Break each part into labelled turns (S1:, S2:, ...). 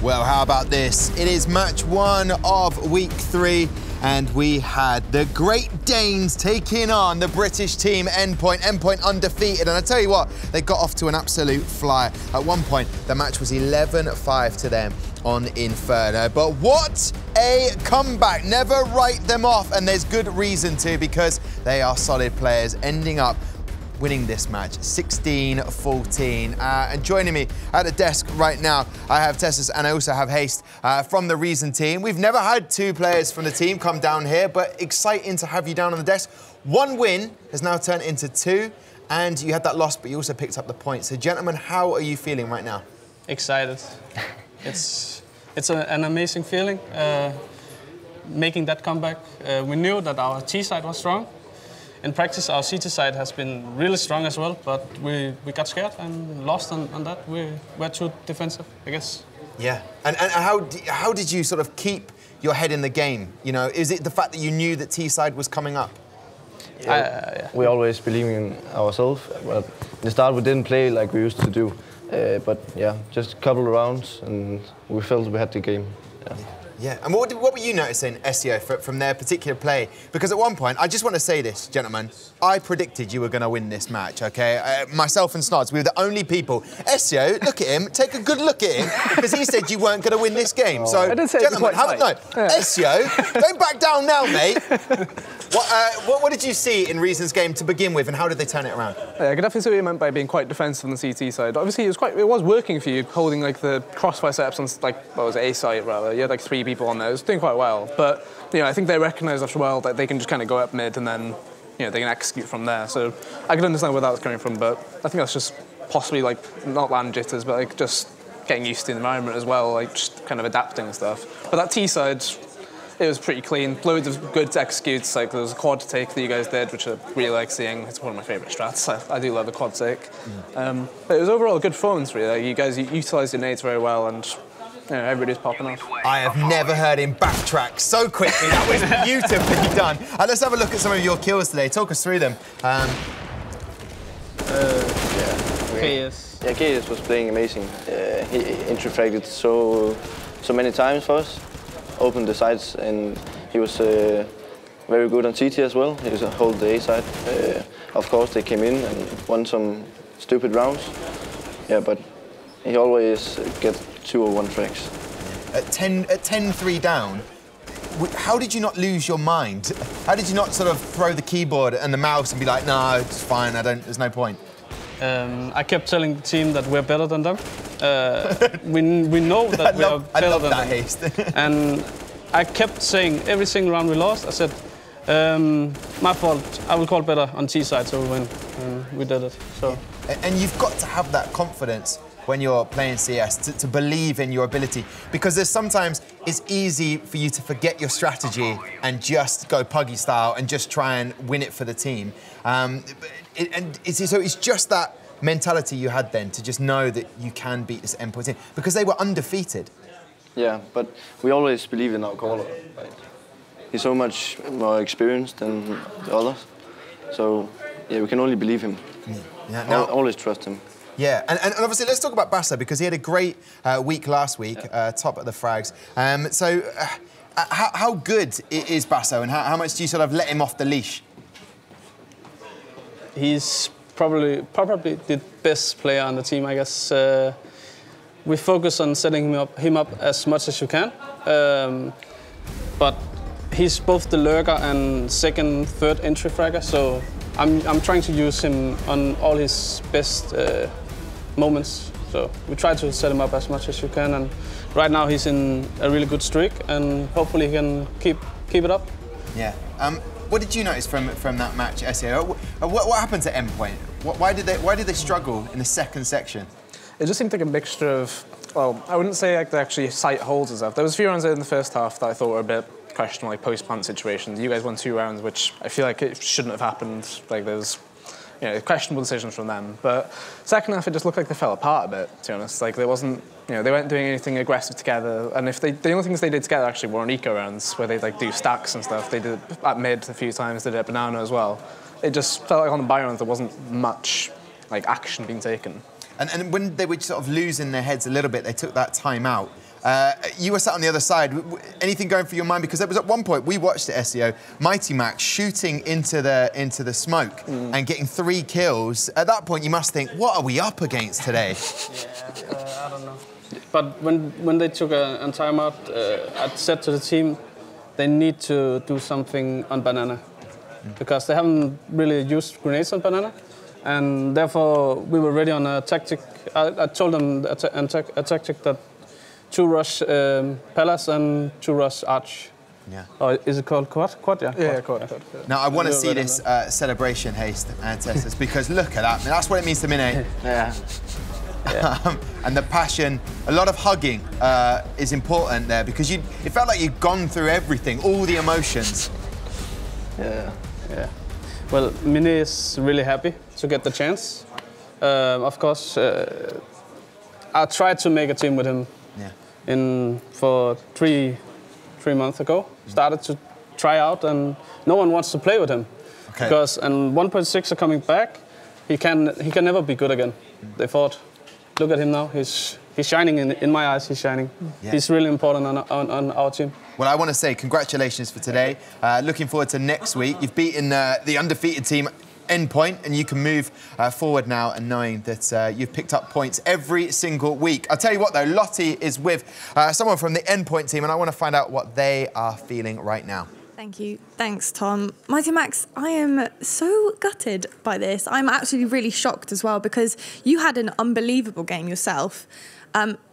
S1: Well, how about this? It is match 1 of week 3, and we had the Great Danes taking on the British team Endpoint. Endpoint undefeated, and I tell you what, they got off to an absolute flyer. At one point, the match was 11-5 to them on Inferno. But what a comeback. Never write them off, and there's good reason to, because they are solid players, ending up winning this match 16-14. And joining me at the desk right now, I have Tessus and I also have Haste from the Reason team. We've never had 2 players from the team come down here, but exciting to have you down on the desk. 1 win has now turned into 2, and you had that loss, but you also picked up the points. So gentlemen, how are you feeling right now?
S2: Excited. It's an amazing feeling, making that comeback. We knew that our T side was strong. In practice, our CT side has been really strong as well, but we got scared and lost on that. We were too defensive, I guess.
S1: Yeah, and how did you sort of keep your head in the game? You know, is it the fact that you knew that T side was coming up?
S3: Yeah. We always believe in ourselves, but at the start we didn't play like we used to do. But yeah, just a couple of rounds and we felt we had the game. Yeah.
S1: Yeah, and what were you noticing, Csgo, from their particular play? Because at one point, I just want to say this, gentlemen, I predicted you were going to win this match, OK? Myself and Snods, we were the only people. Csgo, look at him, take a good look at him, because he said you weren't going to win this game. So,
S4: I did say
S1: gentlemen, Csgo, don't back down now, mate. What did you see in Reason's game to begin with, and how did they turn it around?
S4: Yeah, I could definitely see what you meant by being quite defensive on the CT side. Obviously, it was working for you, holding like the crossfire setups on like what was it, A side rather. You had like 3 people on there. It was doing quite well, but you know, I think they recognised after a while that they can just kind of go up mid and then you know they can execute from there. So I could understand where that was coming from, but I think that's just possibly like not land jitters, but like just getting used to the environment as well, like just kind of adapting and stuff. But that T side, it was pretty clean. Loads of good executes. Like there was a quad take that you guys did, which I really like seeing. It's one of my favourite strats. I do love the quad take. But it was overall a good performance, really. Like, you guys utilised your nades very well, and you know, everybody's popping off.
S1: I have never heard him backtrack so quickly. That was beautifully done. Let's have a look at some of your kills today. Talk us through them.
S3: KS. Yeah, KS was playing amazing. He infiltrated so many times for us. Opened the sides, and he was very good on CT as well. He was a whole day side. Of course, they came in and won some stupid rounds. Yeah, but he always gets 2 or 1 tracks.
S1: At 10-3 down, how did you not lose your mind? How did you not sort of throw the keyboard and the mouse and be like, no, it's fine, there's no point?
S2: I kept telling the team that we're better than them. We know that we are better than them.
S1: Haste.
S2: And I kept saying every single round we lost, I said, my fault, I will call better on T side so we win. And we did it. So.
S1: And you've got to have that confidence when you're playing CS, to believe in your ability. Because there's sometimes it's easy for you to forget your strategy and just go Puggy style and just try and win it for the team. So it's just that mentality you had then to just know that you can beat this Endpoint team. Because they were undefeated.
S3: Yeah, but we always believe in our caller. Right? He's so much more experienced than the others. So, yeah, we can only believe him. Yeah, always trust him.
S1: Yeah, and obviously let's talk about Basso, because he had a great week last week, top of the frags. How good is Basso, and how much do you sort of let him off the leash?
S2: He's probably the best player on the team, I guess. We focus on setting him up as much as you can, but he's both the lurker and second, third entry fragger, so I'm trying to use him on all his best moments. So we try to set him up as much as you can, and right now he's in a really good streak, and hopefully he can keep it up.
S1: Yeah. What did you notice from that match, Csgo? What happened to Endpoint? Why did they struggle in the second section?
S4: It just seemed like a mixture of, well, I wouldn't say like they actually sight holds and stuff. There was a few rounds in the first half that I thought were a bit questionable, like post-plant situations. You guys won 2 rounds, which I feel like it shouldn't have happened. Like there's, you know, questionable decisions from them. But second half, it just looked like they fell apart a bit, to be honest. Like there wasn't, you know, they weren't doing anything aggressive together. And if the only things they did together actually were on eco rounds, where they like do stacks and stuff. They did it at mid a few times, they did it at banana as well. It just felt like on the buy rounds there wasn't much like action being taken.
S1: And when they were sort of losing their heads a little bit, they took that time out. You were sat on the other side. Anything going through your mind? Because there was at one point we watched the SEO, Mighty Max shooting into the smoke and getting 3 kills. At that point, you must think, what are we up against today?
S2: Yeah, I don't know. But when they took a timeout, I said to the team, they need to do something on banana because they haven't really used grenades on banana, and therefore we were ready on a tactic. I told them a tactic that 2 rush Palace and 2 rush Arch.
S1: Yeah.
S2: Or is it called quad? Quad, yeah.
S4: Yeah, quad.
S1: Now, I want to see this celebration, Haste and Tessus, because look at that. I mean, that's what it means to Mine.
S3: Yeah.
S1: And the passion, a lot of hugging is important there because it felt like you'd gone through everything, all the emotions.
S3: Yeah.
S2: Yeah. Well, Mine is really happy to get the chance. Of course, I tried to make a team with him. For 3 months ago, started to try out, and no one wants to play with him because and 1.6 are coming back. He can never be good again. They thought, look at him now. He's shining in my eyes. He's shining. Yeah. He's really important on our team.
S1: Well, I want to say congratulations for today. Looking forward to next week. You've beaten the undefeated team Endpoint, and you can move forward now and knowing that you've picked up points every single week. I'll tell you what though, Lottie is with someone from the Endpoint team, and I want to find out what they are feeling right now.
S5: Thank you. Thanks, Tom. Mighty Max, I am so gutted by this. I'm actually really shocked as well because you had an unbelievable game yourself.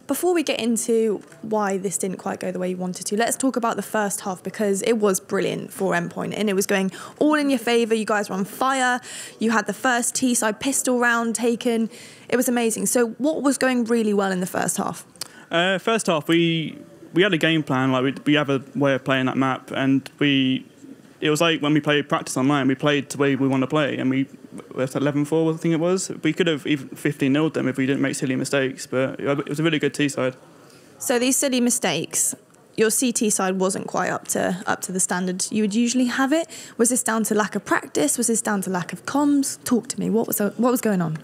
S5: Before we get into why this didn't quite go the way you wanted to, let's talk about the first half because it was brilliant for Endpoint and it was going all in your favour. You guys were on fire. You had the first T-side pistol round taken. It was amazing. So what was going really well in the first half?
S6: First half, we had a game plan. Like we have a way of playing that map, and it was like when we played practice online, we played the way we want to play, and we left 11-4, I think it was. We could have even 15-0'd them if we didn't make silly mistakes, but it was a really good T side.
S5: So these silly mistakes, your CT side wasn't quite up to the standard you would usually have it. Was this down to lack of practice? Was this down to lack of comms? Talk to me. What was going on?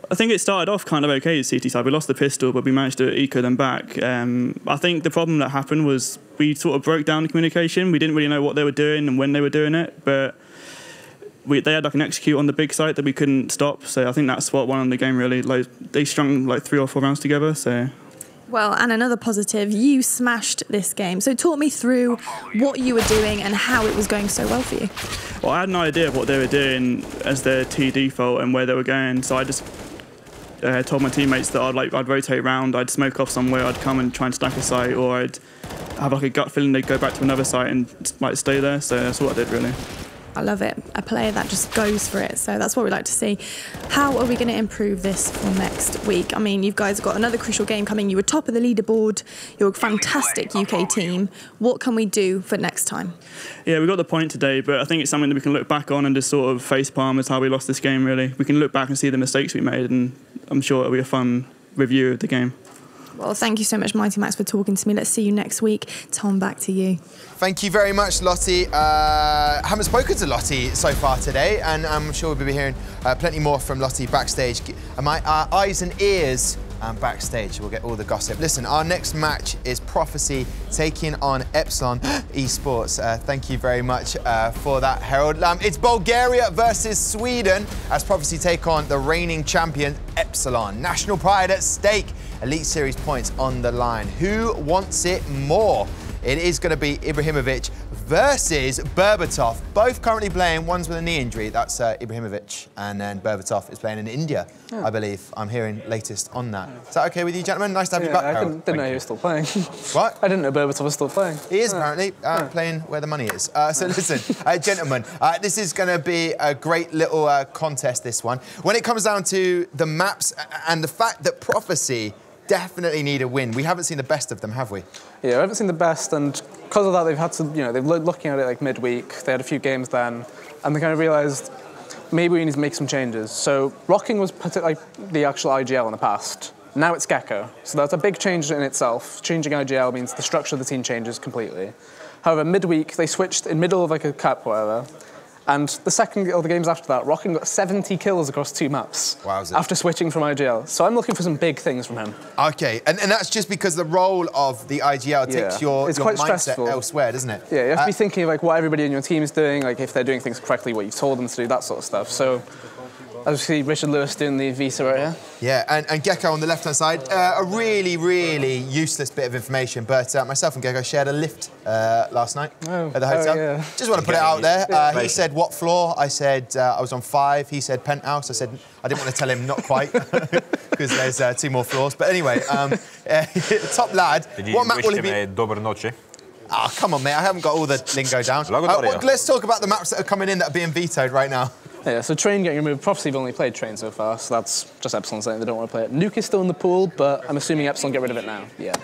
S6: I think it started off kind of okay as CT side. We lost the pistol, but we managed to eco them back. I think the problem that happened was we sort of broke down the communication. We didn't really know what they were doing and when they were doing it, but they had like an execute on the big site that we couldn't stop. So I think that's what won the game really. Like they strung like 3 or 4 rounds together. So.
S5: Well, and another positive, you smashed this game. So talk me through what you were doing and how it was going so well for you.
S6: Well, I had no idea what they were doing as their T default and where they were going. So I just told my teammates that I'd rotate around, I'd smoke off somewhere, I'd come and try and stack a site, or I'd have like a gut feeling they'd go back to another site and like stay there. So that's what I did really.
S5: I love it. A player that just goes for it. So that's what we like to see. How are we going to improve this for next week? I mean, you guys have got another crucial game coming. You were top of the leaderboard. You're a fantastic UK team. What can we do for next time?
S6: Yeah, we got the point today, but I think it's something that we can look back on and just sort of facepalm as how we lost this game, really. We can look back and see the mistakes we made, and I'm sure it'll be a fun review of the game.
S5: Well, thank you so much, Mighty Max, for talking to me. Let's see you next week. Tom, back to you.
S1: Thank you very much, Lottie. I haven't spoken to Lottie so far today, and I'm sure we'll be hearing plenty more from Lottie backstage. My eyes and ears backstage. We'll get all the gossip. Listen, our next match is Prophecy taking on Epsilon Esports. Thank you very much for that, Harold. It's Bulgaria versus Sweden as Prophecy take on the reigning champion Epsilon. National pride at stake. Elite Series points on the line. Who wants it more? It is going to be Ibrahimovic versus Berbatov. Both currently playing. One's with a knee injury. That's Ibrahimovic. And then Berbatov is playing in India, I believe. I'm hearing latest on that. Is that okay with you, gentlemen? Nice to have you back,
S4: I didn't know he was still playing.
S1: What?
S4: I didn't know Berbatov was still playing.
S1: He is apparently playing where the money is. So listen, gentlemen, this is going to be a great little contest, this one. When it comes down to the maps and the fact that Prophecy definitely need a win. We haven't seen the best of them, have we?
S4: Yeah, we haven't seen the best, and because of that, they've had to, they've looking at it like midweek. They had a few games then, and they kind of realised maybe we need to make some changes. So Rocking was like the actual IGL in the past. Now it's Gecko, so that's a big change in itself. Changing IGL means the structure of the team changes completely. However, midweek they switched in middle of like a cup, whatever, And the second of the games after that, Rockin got 70 kills across 2 maps.
S1: Wowza.
S4: After switching from IGL. So I'm looking for some big things from him.
S1: Okay, and that's just because the role of the IGL takes your
S4: quite
S1: mindset
S4: stressful.
S1: elsewhere, doesn't it?
S4: Yeah, you have to be thinking of like what everybody in your team is doing, like if they're doing things correctly, what you've told them to do, that sort of stuff. So as we see Richard Lewis doing the Vita right here.
S1: Yeah, and Gecko on the left-hand side, a really, really useless bit of information, but myself and Gecko shared a lift last night at the hotel.
S4: Yeah.
S1: Just want to put it out there. He said, what floor? I said, I was on 5. He said, penthouse. I said, I didn't want to tell him not quite, because there's 2 more floors. But anyway, top lad.
S7: Did you
S1: what map
S7: wish
S1: will he
S7: him
S1: be?
S7: a dobra noche?
S1: Oh, come on, mate. I haven't got all the lingo down. Let's talk about the maps that are coming in that are being vetoed right now.
S4: Yeah, so Train getting removed. Prophecy have only played Train so far, so that's just Epsilon saying they don't want to play it. Nuke is still in the pool, but I'm assuming Epsilon get rid of it now. Yeah.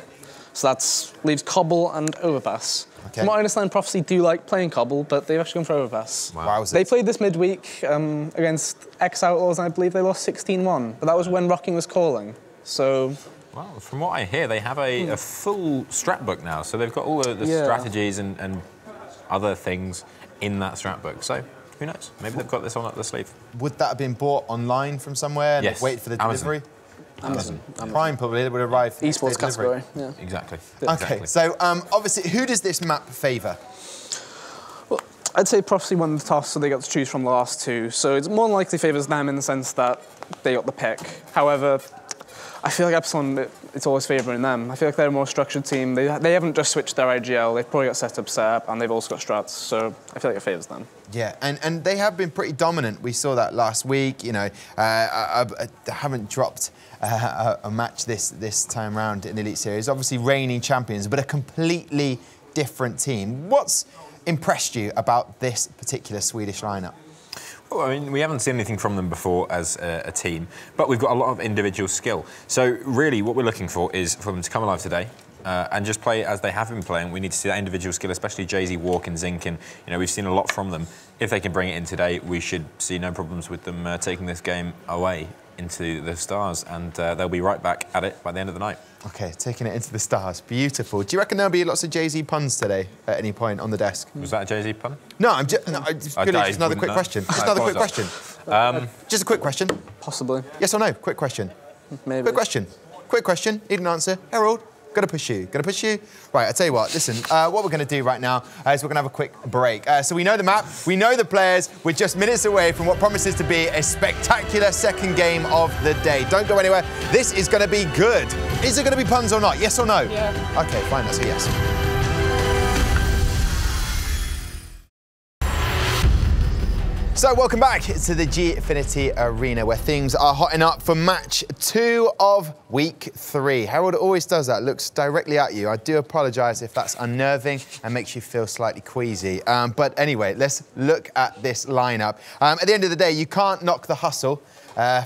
S4: So that leaves Cobble and Overpass.
S1: Okay.
S4: From what I understand, Prophecy do like playing Cobble, but they've actually gone for Overpass.
S1: Wow.
S4: They played this midweek against X-Outlaws, and I believe they lost 16-1, but that was when Rocking was calling. So...
S7: Well, from what I hear, they have a full strat book now, so they've got all the strategies and other things in that strat book. So, who knows? Maybe they've got this on up the sleeve.
S1: Would that have been bought online from somewhere and
S7: Yes.
S1: waited for the delivery?
S7: Amazon.
S1: Prime probably, it would arrive for
S4: Esports
S1: next day delivery.
S4: category, yeah.
S7: Exactly.
S1: Okay, so obviously, who does this map favour?
S4: Well, I'd say Prophecy won the toss, so they got to choose from the last 2. So it's more than likely favours them in the sense that they got the pick. However, I feel like Epsilon, it's always favouring them. I feel like they're a more structured team. They haven't just switched their IGL. They've probably got set up, and they've also got strats. So I feel like it favours them.
S1: Yeah, and they have been pretty dominant. We saw that last week. You know, I haven't dropped a match this time round in the Elite Series. Obviously, reigning champions, but a completely different team. What's impressed you about this particular Swedish lineup?
S7: Well, I mean, we haven't seen anything from them before as a team, but we've got a lot of individual skill. So really, what we're looking for is for them to come alive today and just play as they have been playing. We need to see that individual skill, especially Jay-Z, Walk and Zink, and we've seen a lot from them. If they can bring it in today, we should see no problems with them taking this game away into the stars, and they'll be right back at it by the end of the night.
S1: Okay, taking it into the stars. Beautiful. Do you reckon there'll be lots of Jay-Z puns today at any point on the desk?
S7: Was that a Jay-Z pun?
S1: No, it's just another quick question. Just another quick question. Just a quick question.
S4: Possibly.
S1: Yes or no? Quick question.
S4: Maybe.
S1: Quick question. Quick question. Need an answer. Harold, gonna push you. Gonna push you? Right, I tell you what, listen, what we're gonna do right now is we're gonna have a quick break. So we know the map, we know the players, we're just minutes away from what promises to be a spectacular second game of the day. Don't go anywhere. This is gonna be good. Is it gonna be puns or not? Yes or no?
S5: Yeah.
S1: Okay, fine, that's a yes. So welcome back to the Gfinity Arena, where things are hotting up for match 2 of week 3. Harold always does that, looks directly at you. I do apologise if that's unnerving and makes you feel slightly queasy. But anyway, let's look at this lineup. At the end of the day, you can't knock the hustle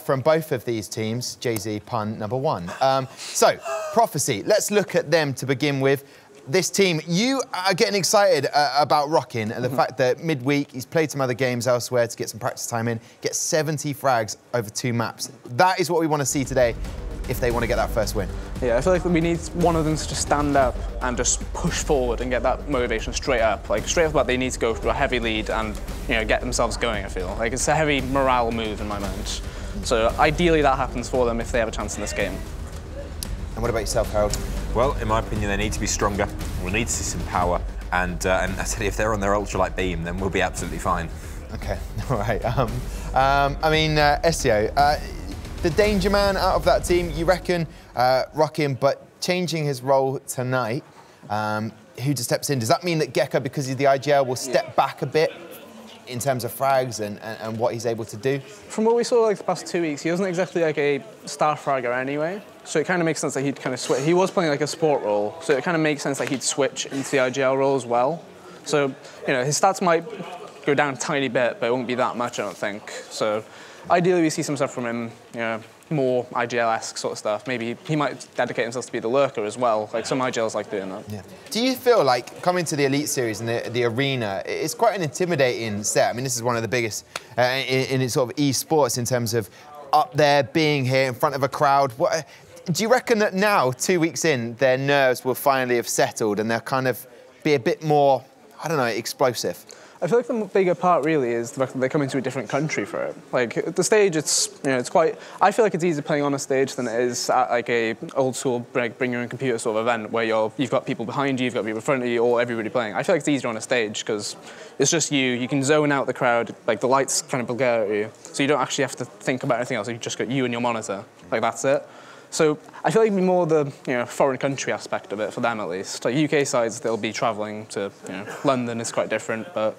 S1: from both of these teams. Jay-Z pun number 1. So, Prophecy, let's look at them to begin with. This team, you are getting excited about Rockin' and the fact that midweek he's played some other games elsewhere to get some practice time in, get 70 frags over 2 maps. That is what we want to see today if they want to get that first win. Yeah,
S4: I feel like we need one of them to just stand up and just push forward and get that motivation straight up. Like straight off the bat, they need to go for a heavy lead and get themselves going. I feel like it's a heavy morale move in my mind. So ideally that happens for them if they have a chance in this game.
S1: And what about yourself, Harold?
S7: Well, in my opinion, they need to be stronger. We'll need to see some power, and I tell you, if they're on their ultralight beam, then we'll be absolutely fine.
S1: Okay, all right. I mean, Ezio, the danger man out of that team, you reckon Rockin', but changing his role tonight, who just steps in? Does that mean that Gecko, because he's the IGL, will step back a bit in terms of frags and what he's able to do?
S4: From what we saw like the past 2 weeks, he wasn't exactly like a star fragger anyway. So it kind of makes sense that he'd kind of switch. He was playing like a sport role, so it kind of makes sense that he'd switch into the IGL role as well. So, his stats might go down a tiny bit, but it won't be that much, I don't think. So ideally we see some stuff from him, more IGL-esque sort of stuff. Maybe he might dedicate himself to be the lurker as well. Like some IGLs like doing that.
S1: Yeah. Do you feel like coming to the Elite Series and the arena, it's quite an intimidating set? I mean, this is one of the biggest in its sort of esports in terms of up there, being here in front of a crowd. Do you reckon that now, 2 weeks in, their nerves will finally have settled and they'll kind of be a bit more, I don't know, explosive?
S4: I feel like the bigger part really is the fact that they come into a different country for it. Like the stage, it's quite. I feel like it's easier playing on a stage than it is at like a old school bring your own computer sort of event where you've got people behind you, you've got people in front of you, or everybody playing. I feel like it's easier on a stage because it's just you. You can zone out the crowd. Like the lights kind of glare at you, so you don't actually have to think about anything else. You just got you and your monitor. Like that's it. So I feel like it'd be more the foreign country aspect of it for them at least. Like UK sides, they'll be travelling to London is quite different, but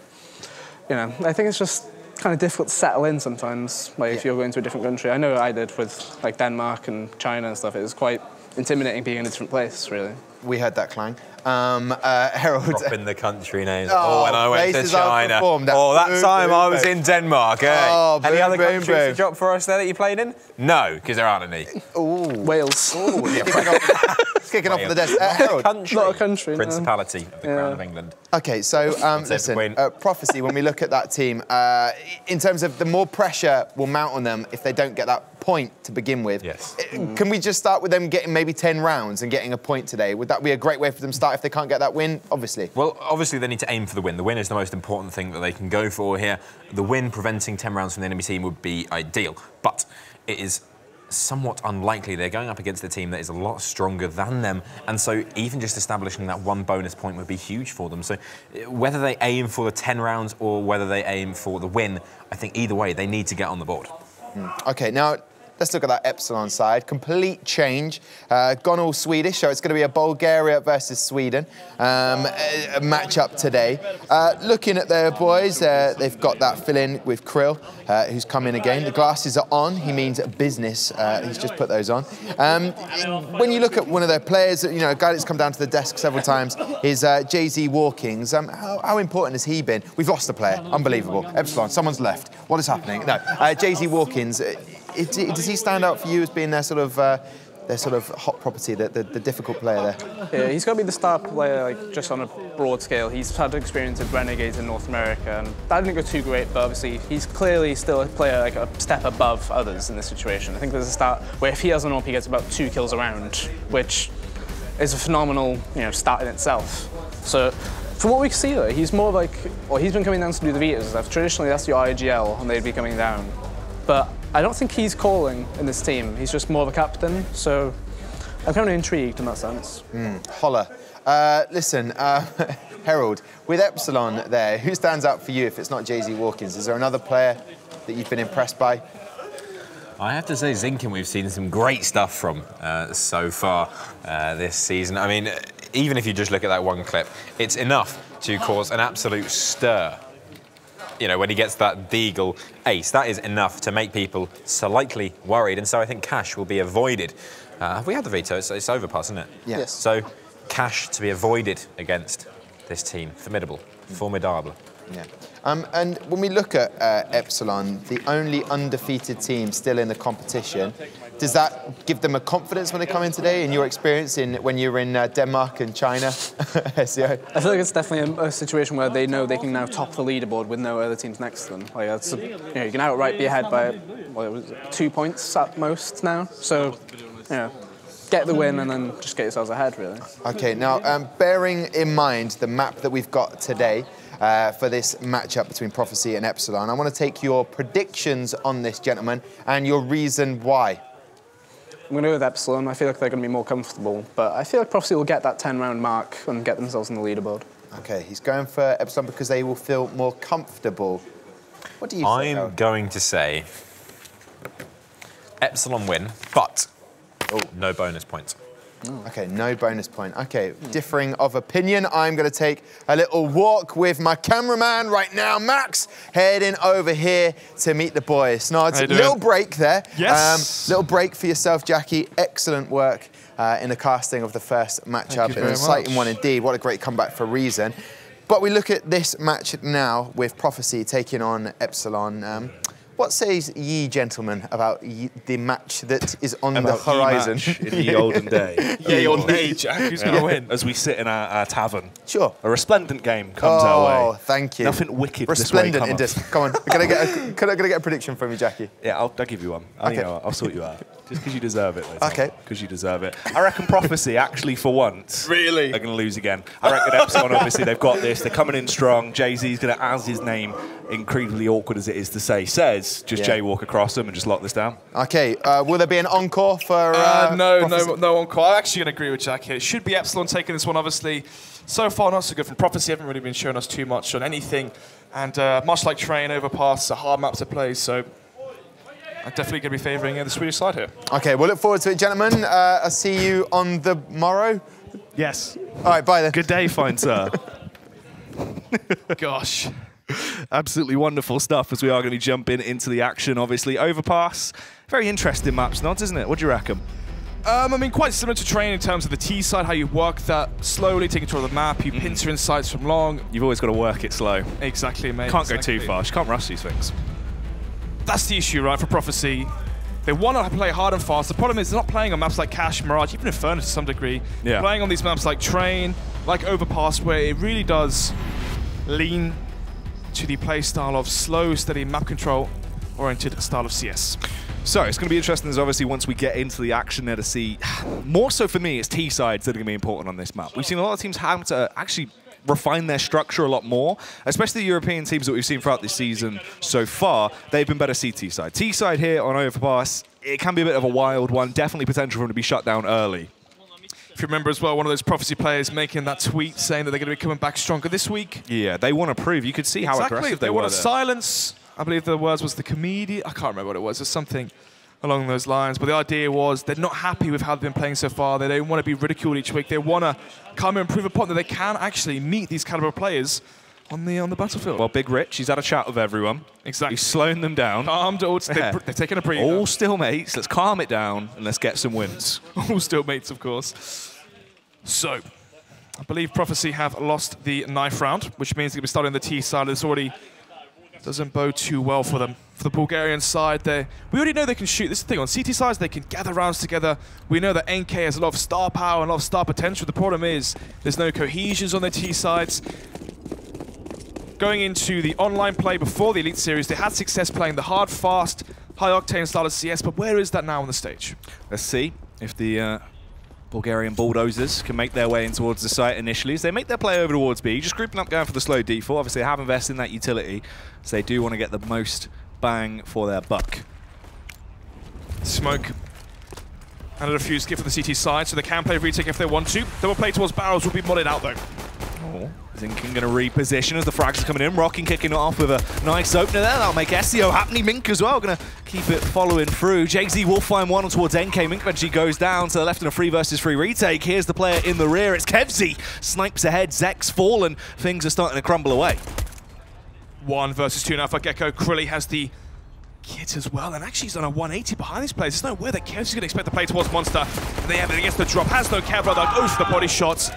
S4: I think it's just kind of difficult to settle in sometimes. Like if you're going to a different country, I know I did with like Denmark and China and stuff. It was quite intimidating being in a different place, really.
S1: We heard that clang. Harold.
S7: Dropping the country names. And I went to China.
S1: That
S7: Time I was in Denmark.
S1: Oh,
S7: any other countries to
S1: boom.
S7: drop for us there that you played in? No, because there aren't any.
S4: Wales.
S1: Kicking off the desk. Harold.
S4: Not a country.
S7: Principality of the Crown of England.
S1: Okay, so listen, Prophecy, when we look at that team, in terms of the more pressure will mount on them if they don't get that point to begin with.
S7: Yes.
S1: Can we just start with them getting maybe 10 rounds and getting a point today? Would that be a great way for them to start if they can't get that win, obviously?
S7: Well, obviously they need to aim for the win. The win is the most important thing that they can go for here. The win preventing 10 rounds from the enemy team would be ideal, but it is somewhat unlikely. They're going up against a team that is a lot stronger than them, and so even just establishing that one bonus point would be huge for them. So whether they aim for the 10 rounds or whether they aim for the win, I think either way they need to get on the board.
S1: Okay, now let's look at that Epsilon side. Complete change. Gone all Swedish, so it's going to be a Bulgaria versus Sweden a match-up today. Looking at their boys, they've got that fill-in with Krill, who's come in again. The glasses are on. He means business. He's just put those on. When you look at one of their players, a guy that's come down to the desk several times is Jz Walkings. How important has he been? We've lost a player. Unbelievable. Epsilon, someone's left. What is happening? No, Jz Walkings. Does he stand out for you as being their sort of hot property, the difficult player there?
S4: Yeah, he's got to be the star player, like just on a broad scale. He's had experience with Renegades in North America, and that didn't go too great. But obviously, he's clearly still a player like a step above others in this situation. I think there's a start where if he has an AWP, he gets about 2 kills a round, which is a phenomenal stat in itself. So. From what we see though, he's more like, he's been coming down to do the Vitas and stuff. Traditionally, that's your IGL, and they'd be coming down. But I don't think he's calling in this team. He's just more of a captain, so I'm kind of intrigued in that sense.
S1: Holla. Listen, Harold, with Epsilon there, who stands out for you if it's not Jz Walkins? Is there another player that you've been impressed by?
S7: I have to say, Zinkin, we've seen some great stuff from so far this season. I mean, even if you just look at that one clip, it's enough to cause an absolute stir. When he gets that Deagle ace, that is enough to make people slightly worried, and so I think Cash will be avoided. Have we had the veto? It's overpass, isn't it?
S1: Yes.
S7: So Cash to be avoided against this team. Formidable. Formidable.
S1: Yeah. And when we look at Epsilon, the only undefeated team still in the competition, does that give them a confidence when they come in today, in your experience when you were in Denmark and China? SEO?
S4: I feel like it's definitely a situation where they know they can now top the leaderboard with no other teams next to them. Like that's you can outright be ahead by 2 points at most now. So get the win and then just get yourselves ahead, really.
S1: Okay, now bearing in mind the map that we've got today, for this matchup between Prophecy and Epsilon, I want to take your predictions on this, gentlemen, and your reason why.
S4: I'm going to go with Epsilon. I feel like they're going to be more comfortable, but I feel like Prophecy will get that 10-round mark and get themselves on the leaderboard.
S1: Okay, he's going for Epsilon because they will feel more comfortable. What do you say?
S7: I'm going to say Epsilon win, but no bonus points.
S1: Okay, no bonus point. Okay, differing of opinion. I'm going to take a little walk with my cameraman right now, Max, heading over here to meet the boys. Snods, little break there.
S8: Yes.
S1: Little break for yourself, Jackie. Excellent work in the casting of the first matchup. An exciting one indeed. What a great comeback for Reason. But we look at this match now with Prophecy taking on Epsilon. What says ye, gentlemen, about the match that is on the horizon?
S8: In the olden day.
S9: Yay or nay, Jack? Who's going to win? As we sit in our tavern.
S1: Sure.
S9: A resplendent game comes our way.
S1: Oh, thank you.
S9: Nothing wicked
S1: resplendent
S9: this way.
S1: Come on. Can I get a prediction from you, Jackie?
S9: Yeah, I'll give you one.
S1: Okay.
S9: You know, I'll sort you out. Just because you deserve it.
S1: Okay.
S9: Because you deserve it. I reckon Prophecy, actually, for once,
S1: really,
S9: are going to lose again. I reckon Epsilon, obviously, they've got this. They're coming in strong. Jay-Z's going to, as his name, incredibly awkward as it is to say, says, just jaywalk across them and just lock this down.
S1: Okay. Will there be an encore for
S10: no encore. I'm actually going to agree with Jack here. It should be Epsilon taking this one, obviously. So far, not so good from Prophecy. Haven't really been showing us too much on anything. And much like Train, Overpass, a hard map to play. So I'm definitely going to be favouring the Swedish side here.
S1: Okay, we'll look forward to it, gentlemen. I'll see you on the morrow.
S9: Yes.
S1: All right, bye then.
S9: Good day, fine sir.
S10: Gosh.
S9: Absolutely wonderful stuff as we are going to jump into the action, obviously. Overpass, very interesting maps, Nods, isn't it? What do you reckon?
S10: I mean, quite similar to Train in terms of the T side, how you work that slowly, take control of the map, you pincer insights from long.
S9: You've always got to work it slow.
S10: Exactly, mate.
S9: Can't go too fast. You can't rush these things.
S10: That's the issue, right, for Prophecy. They want to play hard and fast. The problem is they're not playing on maps like Cache, Mirage, even Inferno to some degree.
S9: Yeah.
S10: They're playing on these maps like Train, like Overpass, where it really does lean to the play style of slow, steady, map control-oriented style of CS.
S9: So it's going to be interesting, as obviously once we get into the action there to see, more so for me, it's T-sides that are going to be important on this map. We've seen a lot of teams have to actually refine their structure a lot more, especially the European teams that we've seen throughout this season so far. They've been better CT side. T-side here on Overpass, it can be a bit of a wild one, definitely potential for him to be shut down early.
S10: If you remember as well, one of those Prophecy players making that tweet saying that they're going to be coming back stronger this week.
S9: Yeah, they want to prove. You could see how aggressive they were.
S10: They want to silence, I believe the words was the comedian. I can't remember what it was. It's something along those lines. But the idea was they're not happy with how they've been playing so far. They don't want to be ridiculed each week. They want to come and prove a point that they can actually meet these caliber players on the battlefield.
S9: Well, Big Rich, he's had a chat with everyone.
S10: Exactly.
S9: He's slowing them down.
S10: Calmed. They've taken a breather.
S9: All still mates. Let's calm it down and let's get some wins.
S10: All still mates, of course. So, I believe Prophecy have lost the knife round, which means they're going to be starting the T side. This already doesn't bode too well for them. For the Bulgarian side, we already know they can shoot. This is the thing, on CT sides, they can gather rounds together. We know that NK has a lot of star power and a lot of star potential. The problem is there's no cohesions on their T sides. Going into the online play before the Elite Series, they had success playing the hard, fast, high-octane style of CS, but where is that now on the stage?
S9: Let's see if the Bulgarian bulldozers can make their way in towards the site initially. As they make their play over towards B, just grouping up, going for the slow default. Obviously, they have invested in that utility, so they do want to get the most bang for their buck.
S10: Smoke and a defuse skip for the CT side, so they can play retake if they want to. Double play towards barrels will be modded out, though.
S9: Oh, Zinkin going to reposition as the frags are coming in. Rocking kicking it off with a nice opener there. That'll make SEO happening. Mink as well going to keep it following through. Jay-Z will find one towards NK. Mink eventually goes down to the left in a 3 versus 3 retake. Here's the player in the rear. It's Kevzy. Snipes ahead. Zek's fallen. Things are starting to crumble away.
S10: 1 versus 2 now for Gecko. Krilly has the kit as well, and actually he's on a 180 behind these players. There's no way that Kevzy's going to expect to play towards Monster. And they have it against the drop. Has no Kevlar, though. Goes for the body shots.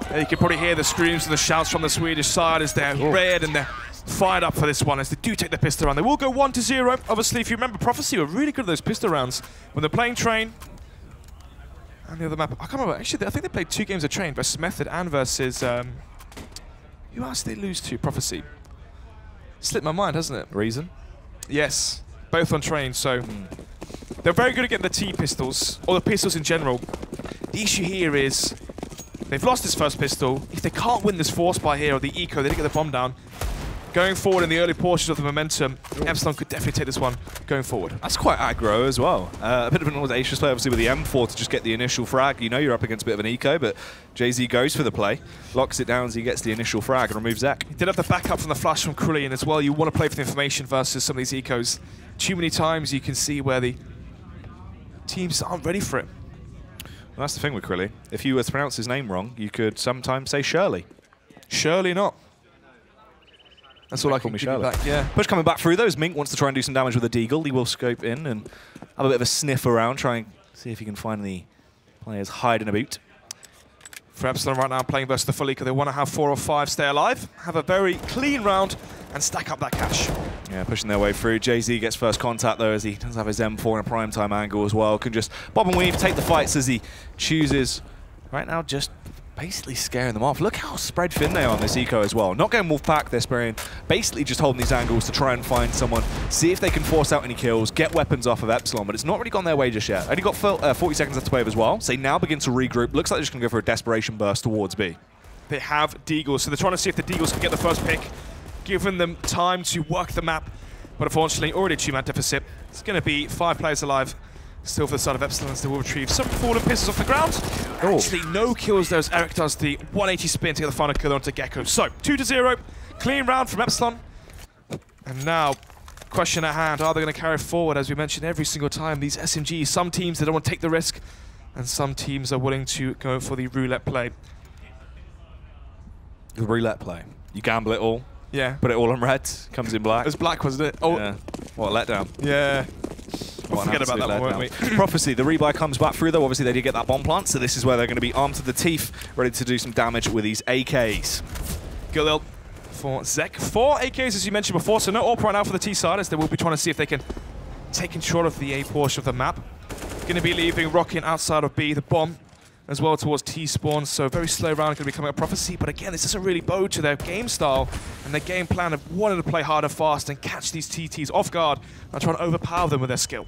S10: And you can probably hear the screams and the shouts from the Swedish side as they're red and they're fired up for this one as they do take the pistol round. They will go 1-0. Obviously, if you remember, Prophecy were really good at those pistol rounds when they're playing Train. And the other map, I can't remember. Actually, I think they played 2 games of Train versus Method and versus... who else did they lose to? Prophecy. Slipped my mind, hasn't it?
S9: Reason?
S10: Yes, both on Train, so... They're very good at getting the T-pistols, or the pistols in general. The issue here is... They've lost this first pistol. If they can't win this force by here or the eco, they didn't get the bomb down. Going forward in the early portions of the momentum, Epsilon could definitely take this one going forward.
S9: That's quite aggro as well. A bit of an audacious play, obviously, with the M4 to just get the initial frag. You know you're up against a bit of an eco, but Jay-Z goes for the play, locks it down as he gets the initial frag and removes Zek.
S10: He did have the backup from the flash from Krillian as well. You want to play for the information versus some of these ecos. Too many times you can see where the teams aren't ready for it.
S9: Well, that's the thing with Krilly. If you were to pronounce his name wrong, you could sometimes say Shirley.
S10: Surely not. That's all I can give you back, yeah.
S9: Push coming back through those. Mink wants to try and do some damage with a deagle. He will scope in and have a bit of a sniff around, try and see if he can find the players hiding about.
S10: For Epsilon right now, playing versus the full eco, they want to have 4 or 5 stay alive, have a very clean round, and stack up that cash.
S9: Yeah, pushing their way through. Jay-Z gets first contact though, as he does have his M4 in a prime time angle as well. Can just bob and weave, take the fights as he chooses. Right now, just basically scaring them off. Look how spread thin they are on this eco as well. Not going Wolfpack, they're spraying, basically just holding these angles to try and find someone, see if they can force out any kills, get weapons off of Epsilon, but it's not really gone their way just yet. Only got 40 seconds left to play as well, so they now begin to regroup. Looks like they're just going to go for a desperation burst towards B.
S10: They have Deagles, so they're trying to see if the Deagles can get the first pick, giving them time to work the map, but unfortunately, already a 2-man deficit. It's going to be 5 players alive. Still for the side of Epsilon, as they will retrieve some fallen pistols off the ground.
S9: Oh.
S10: Actually, no kills there as Eric does the 180 spin to get the final kill onto Gecko. So, 2-0, clean round from Epsilon. And now, question at hand, are they going to carry forward? As we mentioned every single time, these SMGs, some teams, they don't want to take the risk, and some teams are willing to go for the roulette play.
S9: The roulette play. You gamble it all.
S10: Yeah.
S9: Put it all on red, comes in black.
S10: It was black, wasn't it? Oh.
S9: Yeah. What a letdown.
S10: Yeah. We'll forget about that one, won't we?
S9: Prophecy, the rebuy comes back through though. Obviously they did get that bomb plant, so this is where they're going to be armed to the teeth, ready to do some damage with these AKs.
S10: Galil for Zek. 4 AKs as you mentioned before, so no AWP right now for the T side, as they will be trying to see if they can take control of the A portion of the map. Going to be leaving Rockin outside of B, the bomb, as well towards T-spawn, so very slow round going to be coming up Prophecy, but again, this doesn't really bode to their game style and their game plan of wanting to play hard and fast and catch these TTs off guard and try and overpower them with their skill.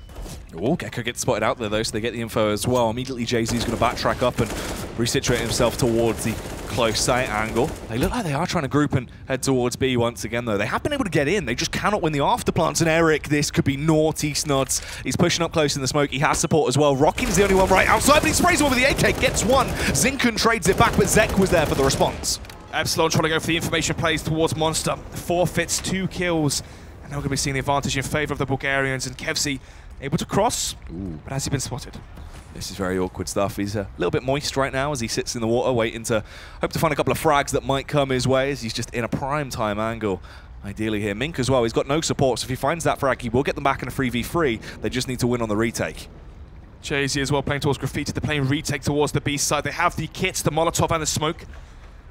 S9: Oh, Gecko gets spotted out there though, so they get the info as well. Immediately Jay-Z's going to backtrack up and resituate himself towards the close sight angle. They look like they are trying to group and head towards B once again though. They have been able to get in, they just cannot win the afterplants, and Eric, this could be naughty snuds. He's pushing up close in the smoke, he has support as well. Rockin's the only one right outside, but he sprays one with the AK, gets one. Zinken trades it back, but Zek was there for the response.
S10: Epsilon trying to go for the information plays towards Monster. Forfeits 2 kills, and now we're going to be seeing the advantage in favor of the Bulgarians, and Kevzi able to cross, but has he been spotted?
S9: This is very awkward stuff. He's a little bit moist right now as he sits in the water, waiting to hope to find a couple of frags that might come his way, as he's just in a prime time angle. Ideally here, Mink as well, he's got no support, so if he finds that frag, he will get them back in a 3v3. They just need to win on the retake.
S10: Jay-Z as well playing towards Graffiti. They're playing retake towards the B side. They have the kits, the Molotov and the smoke,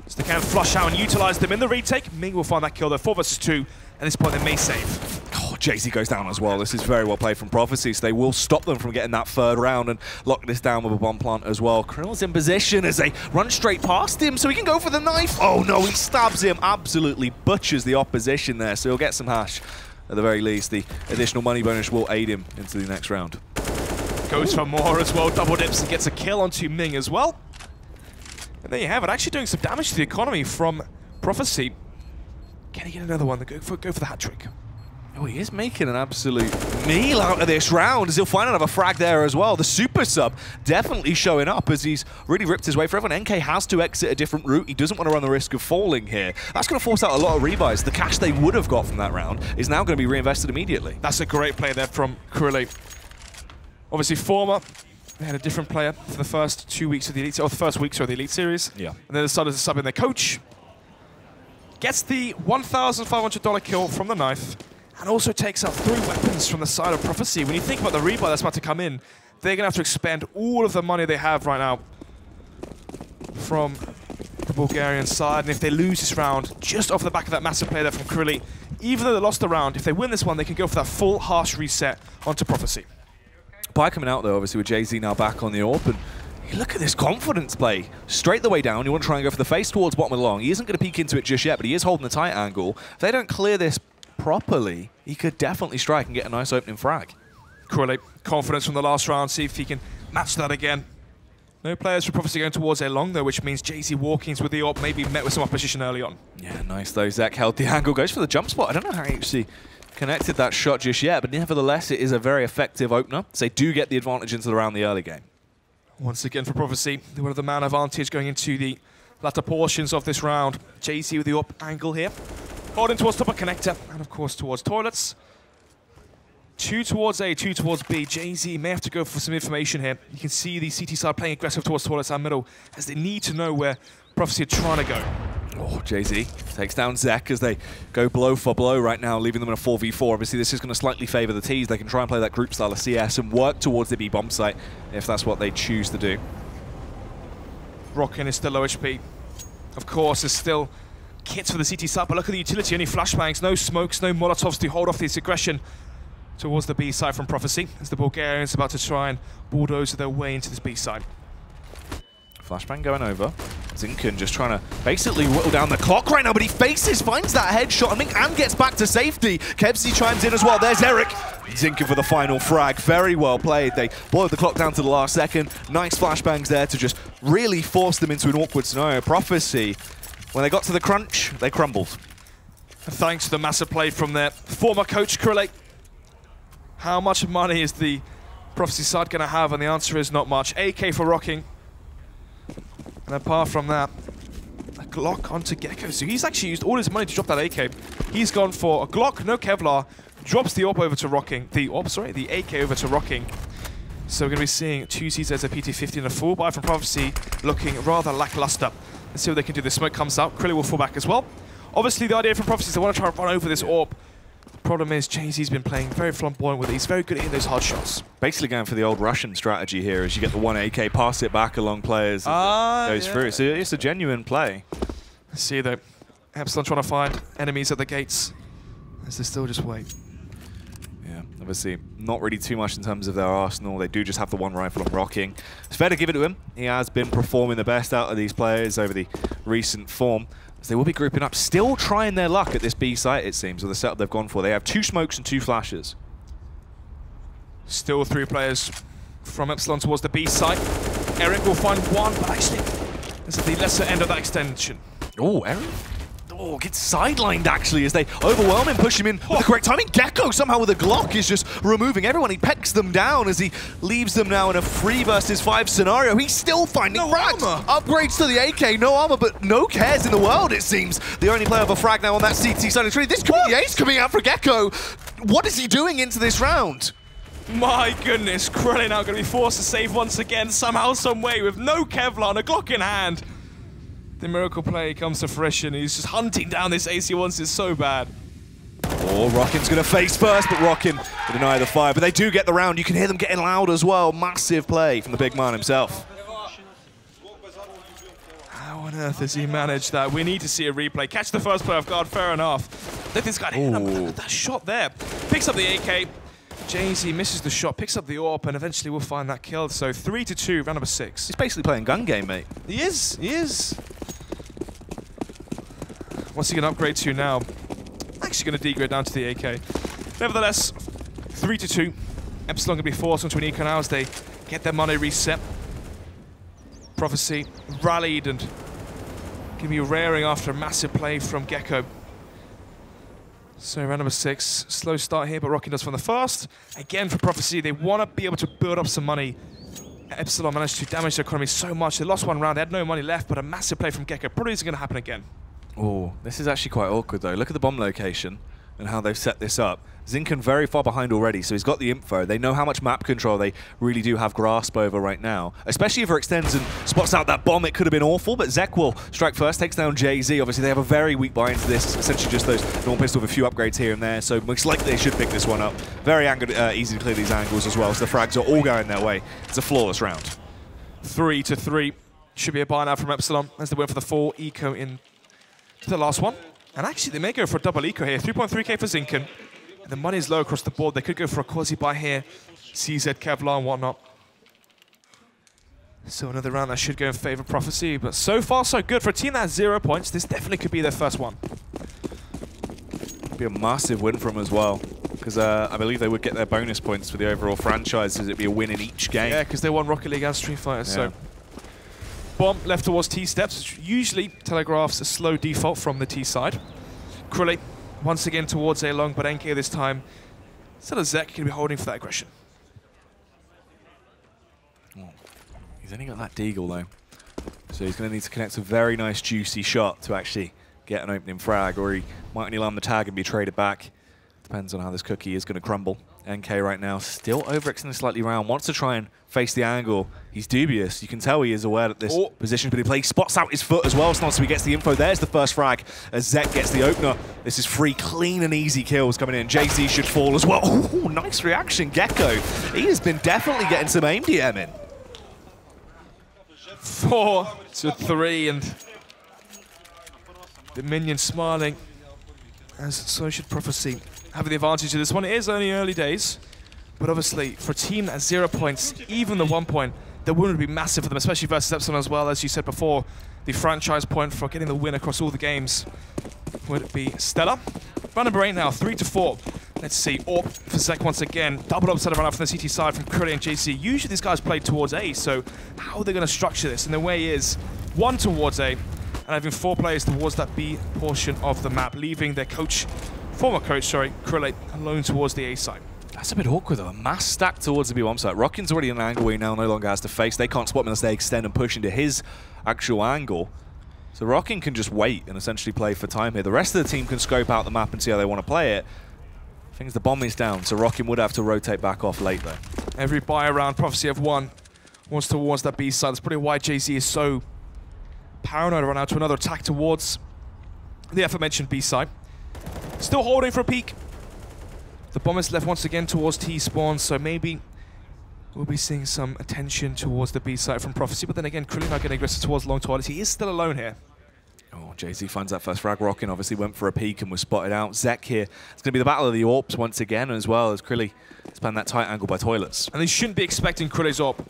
S10: so they can flush out and utilize them in the retake. Ming will find that kill though, 4 versus 2. At this point, they may save.
S9: Oh, Jay-Z goes down as well. This is very well played from Prophecy, so they will stop them from getting that 3rd round and lock this down with a bomb plant as well. Krill's in position as they run straight past him, so he can go for the knife. Oh no, he stabs him, absolutely butchers the opposition there, so he'll get some hash. At the very least, the additional money bonus will aid him into the next round.
S10: Goes for more as well, double dips and gets a kill onto Ming as well. And there you have it, actually doing some damage to the economy from Prophecy. Can he get another one? Go for the hat trick.
S9: Oh, he is making an absolute meal out of this round, as he'll find another frag there as well. The super sub definitely showing up as he's really ripped his way for everyone. NK has to exit a different route. He doesn't want to run the risk of falling here. That's going to force out a lot of rebuys. The cash they would have got from that round is now going to be reinvested immediately.
S10: That's a great play there from Kurili. Obviously, former, they had a different player for the first 2 weeks of the Elite, or the first weeks of the Elite Series.
S9: Yeah.
S10: And then decided to sub in their coach. Gets the $1,500 kill from the knife, and also takes out 3 weapons from the side of Prophecy. When you think about the rebuy that's about to come in, they're going to have to expend all of the money they have right now from the Bulgarian side. And if they lose this round, just off the back of that massive play there from Kurili, even though they lost the round, if they win this one, they can go for that full harsh reset onto Prophecy.
S9: Pie coming out though, obviously with Jay-Z now back on the AWP, and look at this confidence play. Straight the way down, you want to try and go for the face towards bottom of the long. He isn't going to peek into it just yet, but he is holding the tight angle. If they don't clear this properly, he could definitely strike and get a nice opening frag.
S10: Kurili, confidence from the last round, see if he can match that again. No players for Prophecy going towards a long though, which means Jay-Z walkings with the AWP, maybe met with some opposition early on.
S9: Yeah, nice though. Zek held the angle, goes for the jump spot. I don't know how he actually connected that shot just yet, but nevertheless, it is a very effective opener. So they do get the advantage into the round the early game.
S10: Once again for Prophecy, they will have the man advantage going into the latter portions of this round. Jay-Z with the up angle here. Holding towards top of connector, and of course towards toilets. 2 towards A, 2 towards B. Jay-Z may have to go for some information here. You can see the CT side playing aggressive towards toilets and middle, as they need to know where Prophecy are trying to go.
S9: Oh, Jay-Z takes down Zek as they go blow for blow right now, leaving them in a 4v4. Obviously, this is going to slightly favor the Ts. They can try and play that group style of CS and work towards the B bomb site if that's what they choose to do.
S10: Rockin is still low HP. Of course, there's still kits for the CT side, but look at the utility, only flashbangs, no smokes, no Molotovs to hold off this aggression towards the B side from Prophecy, as the Bulgarians are about to try and bulldoze their way into this B side.
S9: Flashbang going over. Zinken just trying to basically whittle down the clock right now, but he finds that headshot, I think, and gets back to safety. Kebsy chimes in as well. There's Eric. Zinken for the final frag. Very well played. They boiled the clock down to the last second. Nice flashbangs there to just really force them into an awkward scenario. Prophecy, when they got to the crunch, they crumbled.
S10: Thanks to the massive play from their former coach, Krillek. How much money is the Prophecy side going to have? And the answer is not much. AK for Rocking. And apart from that, a Glock onto Gecko. So he's actually used all his money to drop that AK. He's gone for a Glock, no Kevlar, drops the AWP over to Rocking. The AK over to Rocking. So we're going to be seeing two CZs at PT50 and a full buy from Prophecy looking rather lackluster. Let's see what they can do. The smoke comes out. Krilley will fall back as well. Obviously, the idea from Prophecy is they want to try and run over this AWP. Problem is, Jay-Z's been playing very flamboyant with it. He's very good at hitting those hard shots.
S9: Basically going for the old Russian strategy here, as you get the one AK, pass it back along players as it goes through. So it's a genuine play.
S10: Let's see though, Epsilon trying to find enemies at the gates as they still just wait.
S9: Yeah, obviously not really too much in terms of their arsenal. They do just have the one rifle on Rocking. It's fair to give it to him. He has been performing the best out of these players over the recent form. They will be grouping up, still trying their luck at this B site, it seems, with the setup they've gone for. They have 2 smokes and 2 flashes.
S10: Still 3 players from Epsilon towards the B site. Eric will find one, but actually, this is the lesser end of that extension.
S9: Oh, Eric? Oh, gets sidelined, actually, as they overwhelm him, push him in with the correct timing. Gecko, somehow with a Glock, is just removing everyone. He pecks them down as he leaves them now in a 3 versus 5 scenario. He's still finding frags. Upgrades to the AK, no armor, but no cares in the world, it seems. The only player of a frag now on that CT side of 3. This could be the ace coming out for Gecko. What is he doing into this round?
S10: My goodness, Krillin now going to be forced to save once again, somehow, some way, with no Kevlar and a Glock in hand. The miracle play comes to fruition. He's just hunting down this ace he wants it so bad.
S9: Oh, Rockin's going to face first, but Rockin will deny the fire. But they do get the round. You can hear them getting loud as well. Massive play from the big man himself.
S10: How on earth has he managed that? We need to see a replay. Catch the first player off guard, fair enough. Let this guy hit him. Look at that shot there. Picks up the AK. Jay-Z misses the shot, picks up the AWP, and eventually we'll find that kill. So 3-2, round number 6.
S9: He's basically playing gun game, mate.
S10: He is, he is. What's he going to upgrade to now? Actually going to degrade down to the AK. Nevertheless, 3-2. Epsilon going to be forced onto an eco now as they get their money reset. Prophecy rallied and give me a raring after a massive play from Gecko. So round number 6, slow start here, but Rocky does from the first. Again for Prophecy, they want to be able to build up some money. Epsilon managed to damage their economy so much. They lost one round, they had no money left, but a massive play from Gecko probably isn't going to happen again.
S9: Oh, this is actually quite awkward though. Look at the bomb location and how they've set this up. Zinken very far behind already, so he's got the info. They know how much map control they really do have grasp over right now. Especially if he extends and spots out that bomb, it could have been awful, but Zek will strike first, takes down Jay-Z. Obviously, they have a very weak buy into this. Essentially just those normal pistol with a few upgrades here and there, so most likely they should pick this one up. Very easy to clear these angles as well, so the frags are all going their way. It's a flawless round.
S10: 3-3. Should be a buy now from Epsilon as they went for the 4 eco in the last one. And actually, they may go for a double eco here. 3.3k for Zinken. And the money is low across the board. They could go for a quasi buy here. CZ, Kevlar, and whatnot. So another round that should go in favor of Prophecy. But so far, so good. For a team that has 0 points, this definitely could be their first one.
S9: It'd be a massive win for them as well. Because I believe they would get their bonus points for the overall franchise, as it'd be a win in each game.
S10: Yeah, because they won Rocket League and Street Fighter. Yeah. So bomb left towards T steps, which usually telegraphs a slow default from the T side. Krilley once again towards A long, but NK this time. Instead of Zek, can be holding for that aggression.
S9: Oh, he's only got that deagle though. So he's going to need to connect a very nice juicy shot to actually get an opening frag, or he might only land the tag and be traded back. Depends on how this cookie is going to crumble. NK right now still overextending slightly round, wants to try and face the angle. He's dubious. You can tell he is aware that this position is going to spots out his foot as well, so he gets the info. There's the first frag as Zek gets the opener. This is 3 clean and easy kills coming in. JC should fall as well. Oh, nice reaction, Gecko. He has been definitely getting some aim DM in.
S10: 4-3, and The minion smiling, as so should Prophecy. Having the advantage of this one. It is only early days, but obviously for a team at 0 points, even the 1 point, that wouldn't be massive for them, especially versus Epsilon as well. As you said before, the franchise point for getting the win across all the games would be stellar. Round number 8 now, 3-4. Let's see, AWP for Zek once again. Double upset run out from the CT side from Krilley and JC. Usually these guys play towards A, so how are they going to structure this? And the way is 1 towards A, and having 4 players towards that B portion of the map, leaving their coach, former coach, sorry, Krilley, alone towards the A side.
S9: That's a bit awkward though. A mass stack towards the B1 side. Rockin's already in an angle where he now no longer has to face. They can't spot him unless they extend and push into his actual angle. So Rockin can just wait and essentially play for time here. The rest of the team can scope out the map and see how they want to play it. Things the bomb is down, so Rockin would have to rotate back off late though.
S10: Every buy around Prophecy have won. Wants towards that B side. That's probably why JC is so paranoid right now to another attack towards the aforementioned B side. Still holding for a peek. The bomb is left once again towards T spawn, so maybe we'll be seeing some attention towards the B side from Prophecy, but then again, Krilley not getting aggressive towards long toilet. He is still alone here.
S9: Oh, JZ finds that first frag. Rockin obviously went for a peek and was spotted out. Zek here. It's going to be the battle of the AWPs once again, as well as Krilley is playing that tight angle by toilets.
S10: And they shouldn't be expecting Krilley's AWP,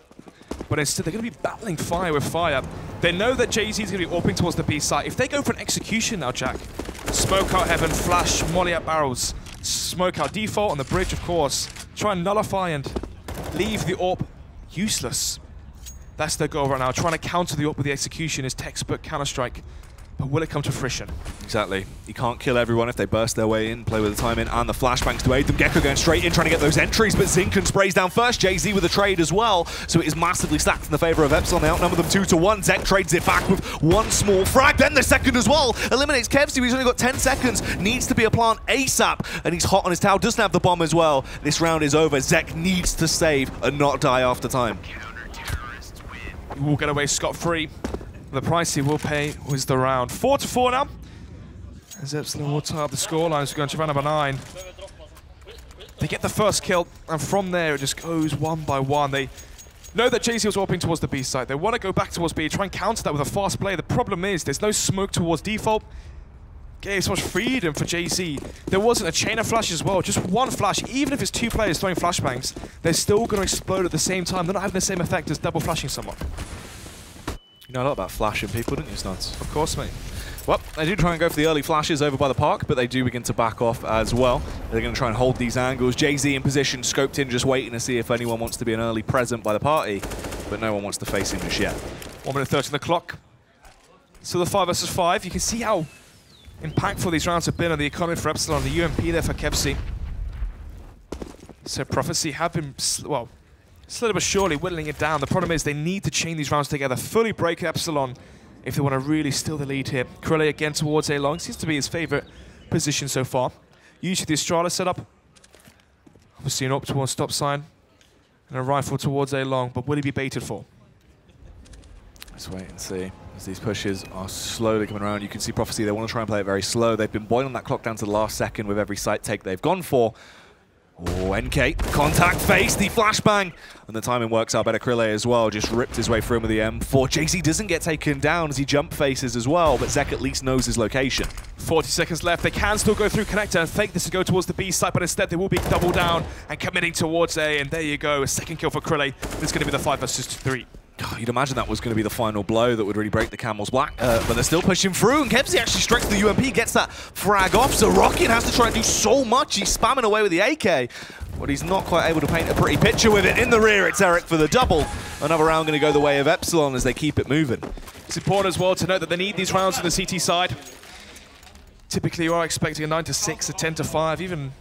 S10: but instead they're going to be battling fire with fire. They know that JZ is going to be AWPing towards the B side. If they go for an execution now, Jack, smoke out heaven, flash, molly at barrels, smoke out default on the bridge, of course, try and nullify and leave the AWP useless. That's their goal right now. Trying to counter the AWP with the execution is textbook Counter-Strike. But will it come to fruition?
S9: Exactly. You can't kill everyone if they burst their way in, play with the time in, and the flashbangs to aid them. Gecko going straight in, trying to get those entries, but Zinken sprays down first. JZ with a trade as well, so it is massively stacked in the favor of Epsilon. They outnumber them 2-1. Zek trades it back with one small frag, then the second as well. Eliminates Kevsy, he's only got 10 seconds. Needs to be a plant ASAP, and he's hot on his towel. Doesn't have the bomb as well. This round is over. Zek needs to save and not die after time.
S10: He will get away scot-free. The price he will pay was the round. 4-4 now. As Epsilon will tie up the scorelines, we're going to round number 9. They get the first kill, and from there it just goes one by one. They know that JC was warping towards the B side. They want to go back towards B, try and counter that with a fast play. The problem is there's no smoke towards default. Gave so much freedom for JC. There wasn't a chain of flash as well, just one flash. Even if it's 2 players throwing flashbangs, they're still going to explode at the same time. They're not having the same effect as double flashing someone.
S9: You know a lot about flashing people, don't you, Snuds?
S10: Of course, mate.
S9: Well, they do try and go for the early flashes over by the park, but they do begin to back off as well. They're going to try and hold these angles. JZ in position, scoped in, just waiting to see if anyone wants to be an early present by the party, but no one wants to face him just yet.
S10: 1 minute 30 on the clock. So the 5 versus 5. You can see how impactful these rounds have been on the economy for Epsilon, the UMP there for Kevsy. So Prophecy have been, well, slowly but surely whittling it down. The problem is they need to chain these rounds together, fully break Epsilon if they want to really steal the lead here. Krilley again towards A long. Seems to be his favorite position so far. Usually the Estrada setup. Obviously an up towards stop sign. And a rifle towards A long, but will he be baited for?
S9: Let's wait and see. As these pushes are slowly coming around, you can see Prophecy, they want to try and play it very slow. They've been boiling that clock down to the last second with every site take they've gone for. Oh, NK, contact face, the flashbang, and the timing works out better. Krilley as well, just ripped his way through with the M4. JC doesn't get taken down as he jump faces as well, but Zek at least knows his location. 40 seconds left, they can still go through connector and fake this to go towards the B side, but instead they will be double down and committing towards A, and there you go, a second kill for Krilley. This is going to be the 5 versus 3. You'd imagine that was going to be the final blow that would really break the camel's back, but they're still pushing through, and Kebsy actually strikes the UMP, gets that frag off, so Rockin has to try and do so much. He's spamming away with the AK, but he's not quite able to paint a pretty picture with it. In the rear, it's Eric for the double. Another round going to go the way of Epsilon as they keep it moving.
S10: It's important as well to note that they need these rounds on the CT side. Typically, you are expecting a 9-6, a 10-5, even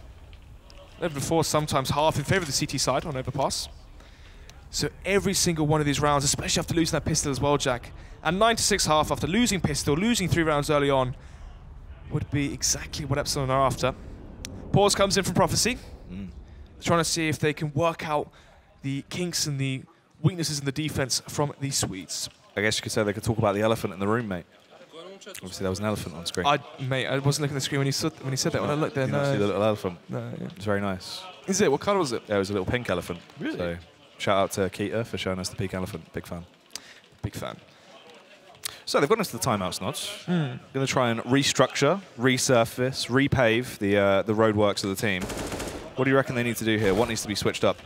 S10: 11-4, sometimes half in favor of the CT side on overpass. So every single one of these rounds, especially after losing that pistol as well, Jack, and 9-6 half after losing pistol, losing 3 rounds early on, would be exactly what Epsilon are after. Pause comes in from Prophecy. Trying to see if they can work out the kinks and the weaknesses in the defense from the Swedes.
S9: I guess you could say they could talk about the elephant in the room, mate. Obviously, there was an elephant on screen.
S10: Mate, I wasn't looking at the screen when he said that. When I looked there,
S9: you didn't see the little elephant?
S10: No, yeah.
S9: It's very nice.
S10: Is it? What colour was it?
S9: Yeah, it was a little pink elephant.
S10: Really?
S9: So, shout out to Keita for showing us the pink elephant. Big fan.
S10: Big fan.
S9: So they've gone into the timeouts, Nods. Going to try and restructure, resurface, repave the roadworks of the team. What do you reckon they need to do here? What needs to be switched up?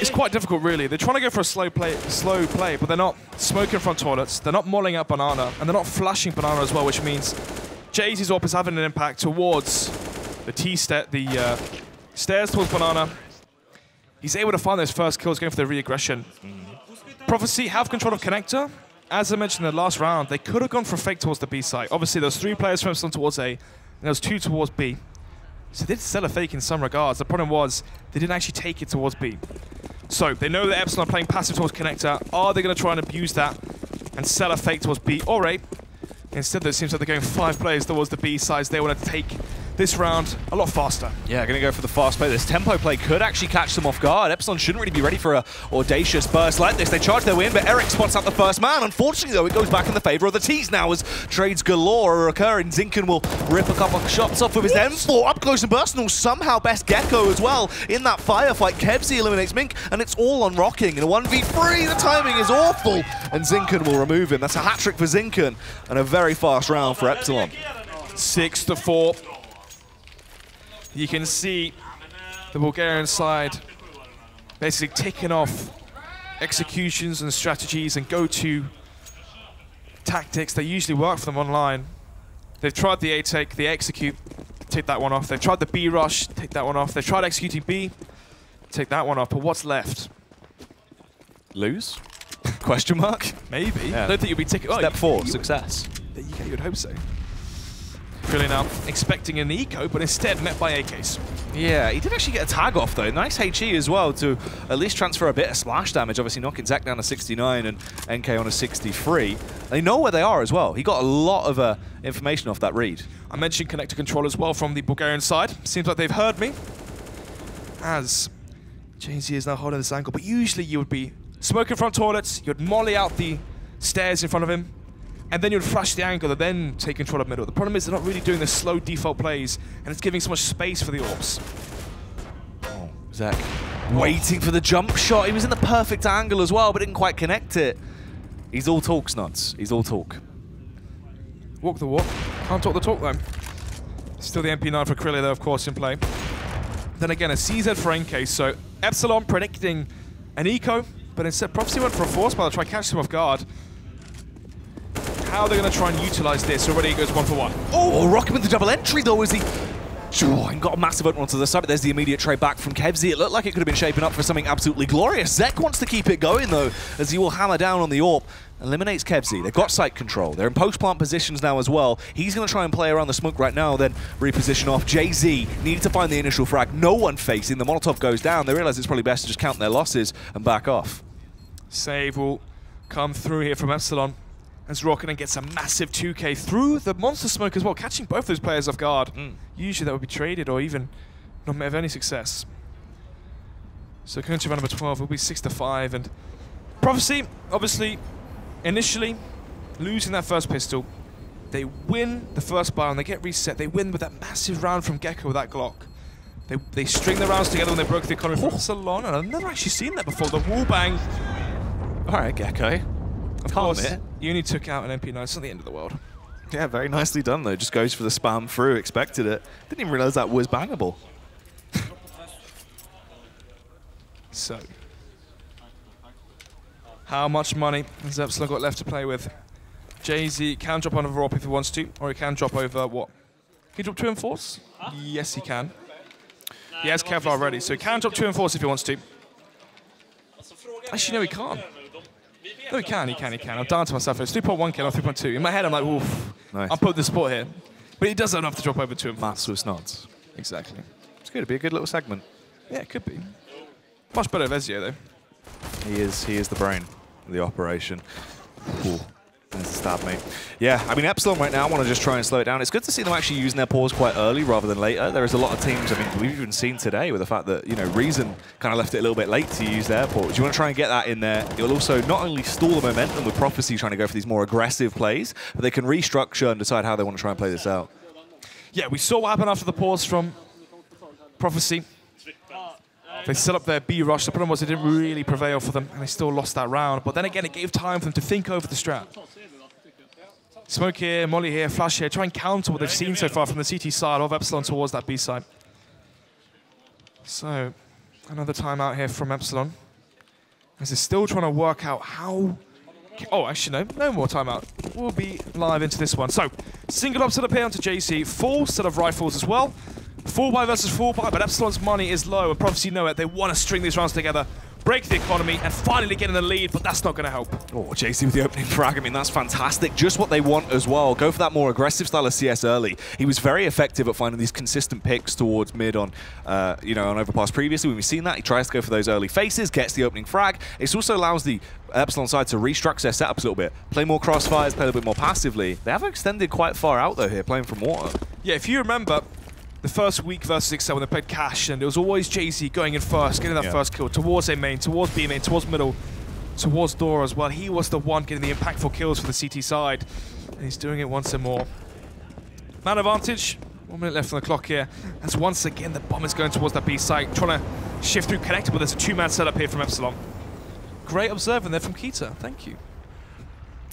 S10: It's quite difficult, really. They're trying to go for a slow play, but they're not smoking front toilets. They're not molling out Banana, and they're not flashing Banana as well, which means Jay's AWP is having an impact towards the stairs towards Banana. He's able to find those first kills, going for the re-aggression. Prophecy have control of Connector. As I mentioned in the last round, they could have gone for a fake towards the B site. Obviously, there's 3 players from Epsilon towards A, and there's 2 towards B. So they did sell a fake in some regards. The problem was they didn't actually take it towards B. So they know that Epsilon are playing passive towards Connector. Are they going to try and abuse that and sell a fake towards B or A? Instead, it seems like they're going 5 players towards the B sides. They want to take this round a lot faster.
S9: Yeah, going to go for the fast play. This tempo play could actually catch them off guard. Epsilon shouldn't really be ready for an audacious burst like this. They charge their way in, but Eric spots out the first man. Unfortunately, though, it goes back in the favor of the T's now as trades galore are occurring. Zinken will rip a couple of shots off with his M4 up close and personal. Somehow best Gecko as well in that firefight. Kevzy eliminates Mink, and it's all on Rocking. In a 1v3, the timing is awful, and Zinken will remove him. That's a hat-trick for Zinken, and a very fast round for Epsilon.
S10: 6-4. You can see the Bulgarian side basically ticking off executions and strategies and go-to tactics that usually work for them online. They've tried the A take, the execute, take that one off. They've tried the B rush, take that one off. They've tried executing B, take that one off. But what's left?
S9: Lose? Question mark?
S10: Maybe.
S9: Yeah.
S10: I don't think you'll be ticking.
S9: Step 4, success.
S10: There you go, you'd hope so. Really now expecting an eco, but instead met by AKs.
S9: Yeah, he did actually get a tag off though. Nice HE as well to at least transfer a bit of splash damage. Obviously knocking Zach down to 69 and NK on a 63. They know where they are as well. He got a lot of information off that read.
S10: I mentioned connector control as well from the Bulgarian side. Seems like they've heard me. As Jay-Z is now holding this angle, but usually you would be smoking front toilets, you'd molly out the stairs in front of him, and then you'd flash the angle and then take control of middle. The problem is they're not really doing the slow default plays, and it's giving so much space for the AWPs.
S9: Oh, Zach waiting for the jump shot. He was in the perfect angle as well, but didn't quite connect it. He's all talk, Snuts. He's all talk.
S10: Walk the walk. Can't talk the talk, though. Still the MP9 for Krilly, though, of course, in play. Then again, a CZ for NK, so Epsilon predicting an eco, but instead Prophecy went for a force spell to try and catch him off guard. How they're going to try and utilize this. Already it goes 1 for 1.
S9: Oh, Rocket with the double entry though as he and got a massive open onto the side, but there's the immediate trade back from Kevzy. It looked like it could have been shaping up for something absolutely glorious. Zek wants to keep it going though, as he will hammer down on the AWP. Eliminates Kevzy. They've got site control. They're in post-plant positions now as well. He's going to try and play around the smoke right now, then reposition off. Jay-Z needed to find the initial frag. No one facing. The Molotov goes down. They realize it's probably best to just count their losses and back off.
S10: Save will come through here from Epsilon as Rockinen gets a massive 2k through the monster smoke as well, catching both those players off guard. Usually that would be traded or even not have any success. So country round number 12 will be 6-5, and Prophecy, obviously, initially losing that first pistol. They win the first bar and they get reset. They win with that massive round from Gecko with that Glock. They string the rounds together when they broke the economy from Epsilon, and I've never actually seen that before. The wall bang.
S9: All right, Gecko.
S10: Of course, Uni took out an MP9. It's not the end of the world.
S9: Yeah, very nicely done though. Just goes for the spam through, expected it. Didn't even realize that was bangable.
S10: So, how much money has Epsilon got left to play with? Jay-Z can drop on over AWP if he wants to, or he can drop over what? Can he drop 2 and 4s? Yes, he can. He has Kevlar already, so he can drop 2 and 4s if he wants to. Actually, no, he can't. No, he can. I'm down to myself. It's 3.1 kill or 3.2. In my head, I'm like, oof.
S9: Nice.
S10: I'll put the support here. But he does enough to drop over 2 and 4s.
S9: Maths with Snods.
S10: Exactly.
S9: It's good. It'd be a good little segment.
S10: Yeah, it could be. Much better Vezio, though.
S9: He is the brain of the operation. Ooh. There's a stab, mate. Yeah, I mean, Epsilon right now want to just try and slow it down. It's good to see them actually using their pause quite early rather than later. There is a lot of teams, I mean, we've even seen today with the fact that, you know, Reason kind of left it a little bit late to use their pause. You want to try and get that in there. It will also not only stall the momentum with Prophecy trying to go for these more aggressive plays, but they can restructure and decide how they want to try and play this out.
S10: Yeah, we saw what happened after the pause from Prophecy. They set up their B rush. The problem was it didn't really prevail for them, and they still lost that round. But then again, it gave time for them to think over the strat. Smoke here, Molly here, Flash here. Try and counter what they've seen so far from the CT side of Epsilon towards that B side. So, another timeout here from Epsilon. As they're still trying to work out how... Oh, actually, no more timeout. We'll be live into this one. So, single up set up here onto JC. Full set of rifles as well. 4x versus 4x, but Epsilon's money is low, and Prophecy know it. They want to string these rounds together, break the economy, and finally get in the lead, but that's not going to help.
S9: Oh, JC with the opening frag. I mean, that's fantastic. Just what they want as well. Go for that more aggressive style of CS early. He was very effective at finding these consistent picks towards mid on, you know, on overpass previously. When we've seen that, he tries to go for those early faces, gets the opening frag. It also allows the Epsilon side to restructure their setups a little bit, play more crossfires, play a little bit more passively. They have extended quite far out though here, playing from water.
S10: Yeah, if you remember, the first week versus Excel when they played Cash, and it was always JC going in first, getting that first kill towards A main, towards B main, towards middle, towards door as well. He was the one getting the impactful kills for the CT side, and he's doing it once and more. Man advantage, 1 minute left on the clock here, as once again the bomb is going towards that B site, trying to shift through connector, but there's a two-man setup here from Epsilon. Great observing there from Kita, thank you.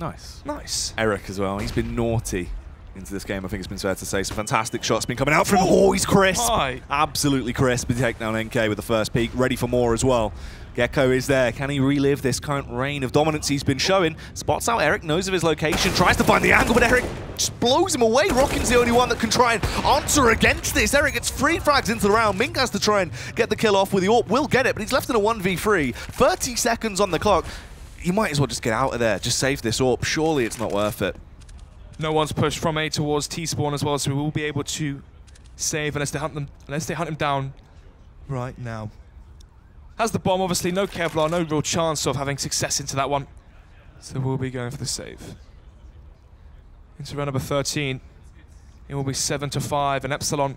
S9: Nice.
S10: Nice.
S9: Eric as well, he's been naughty into this game, I think it's been fair to say. Some fantastic shots been coming out from him. Oh, he's crisp. Hi. Absolutely crisp. He take down NK with the first peak. Ready for more as well. Gecko is there. Can he relive this current reign of dominance he's been showing? Spots out Eric, knows of his location, tries to find the angle, but Eric just blows him away. Rockin's the only one that can try and answer against this. Eric gets 3 frags into the round. Mink has to try and get the kill off with the AWP. Will get it, but he's left in a 1v3. 30 seconds on the clock. You might as well just get out of there. Just save this AWP. Surely it's not worth it.
S10: No one's pushed from A towards T-spawn as well, so we will be able to save unless they hunt him down right now. Has the bomb, obviously, no Kevlar, no real chance of having success into that one. So we'll be going for the save. Into round number 13. It will be 7-5, and Epsilon,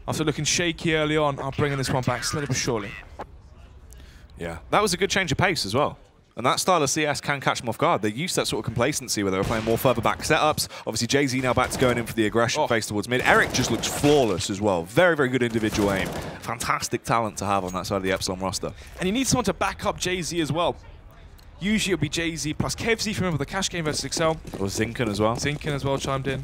S10: after looking shaky early on, are bringing this one back slowly but surely.
S9: Yeah, that was a good change of pace as well. And that style of CS can catch them off guard. They used that sort of complacency where they were playing more further back setups. Obviously, Jay-Z now back to going in for the aggression face towards mid. Eric just looks flawless as well. Very, very good individual aim. Fantastic talent to have on that side of the Epsilon roster.
S10: And you need someone to back up Jay-Z as well. Usually it'll be Jay-Z plus KFC, if you remember the Cash game versus Excel.
S9: Or Zinken as well.
S10: Zinken as well chimed in.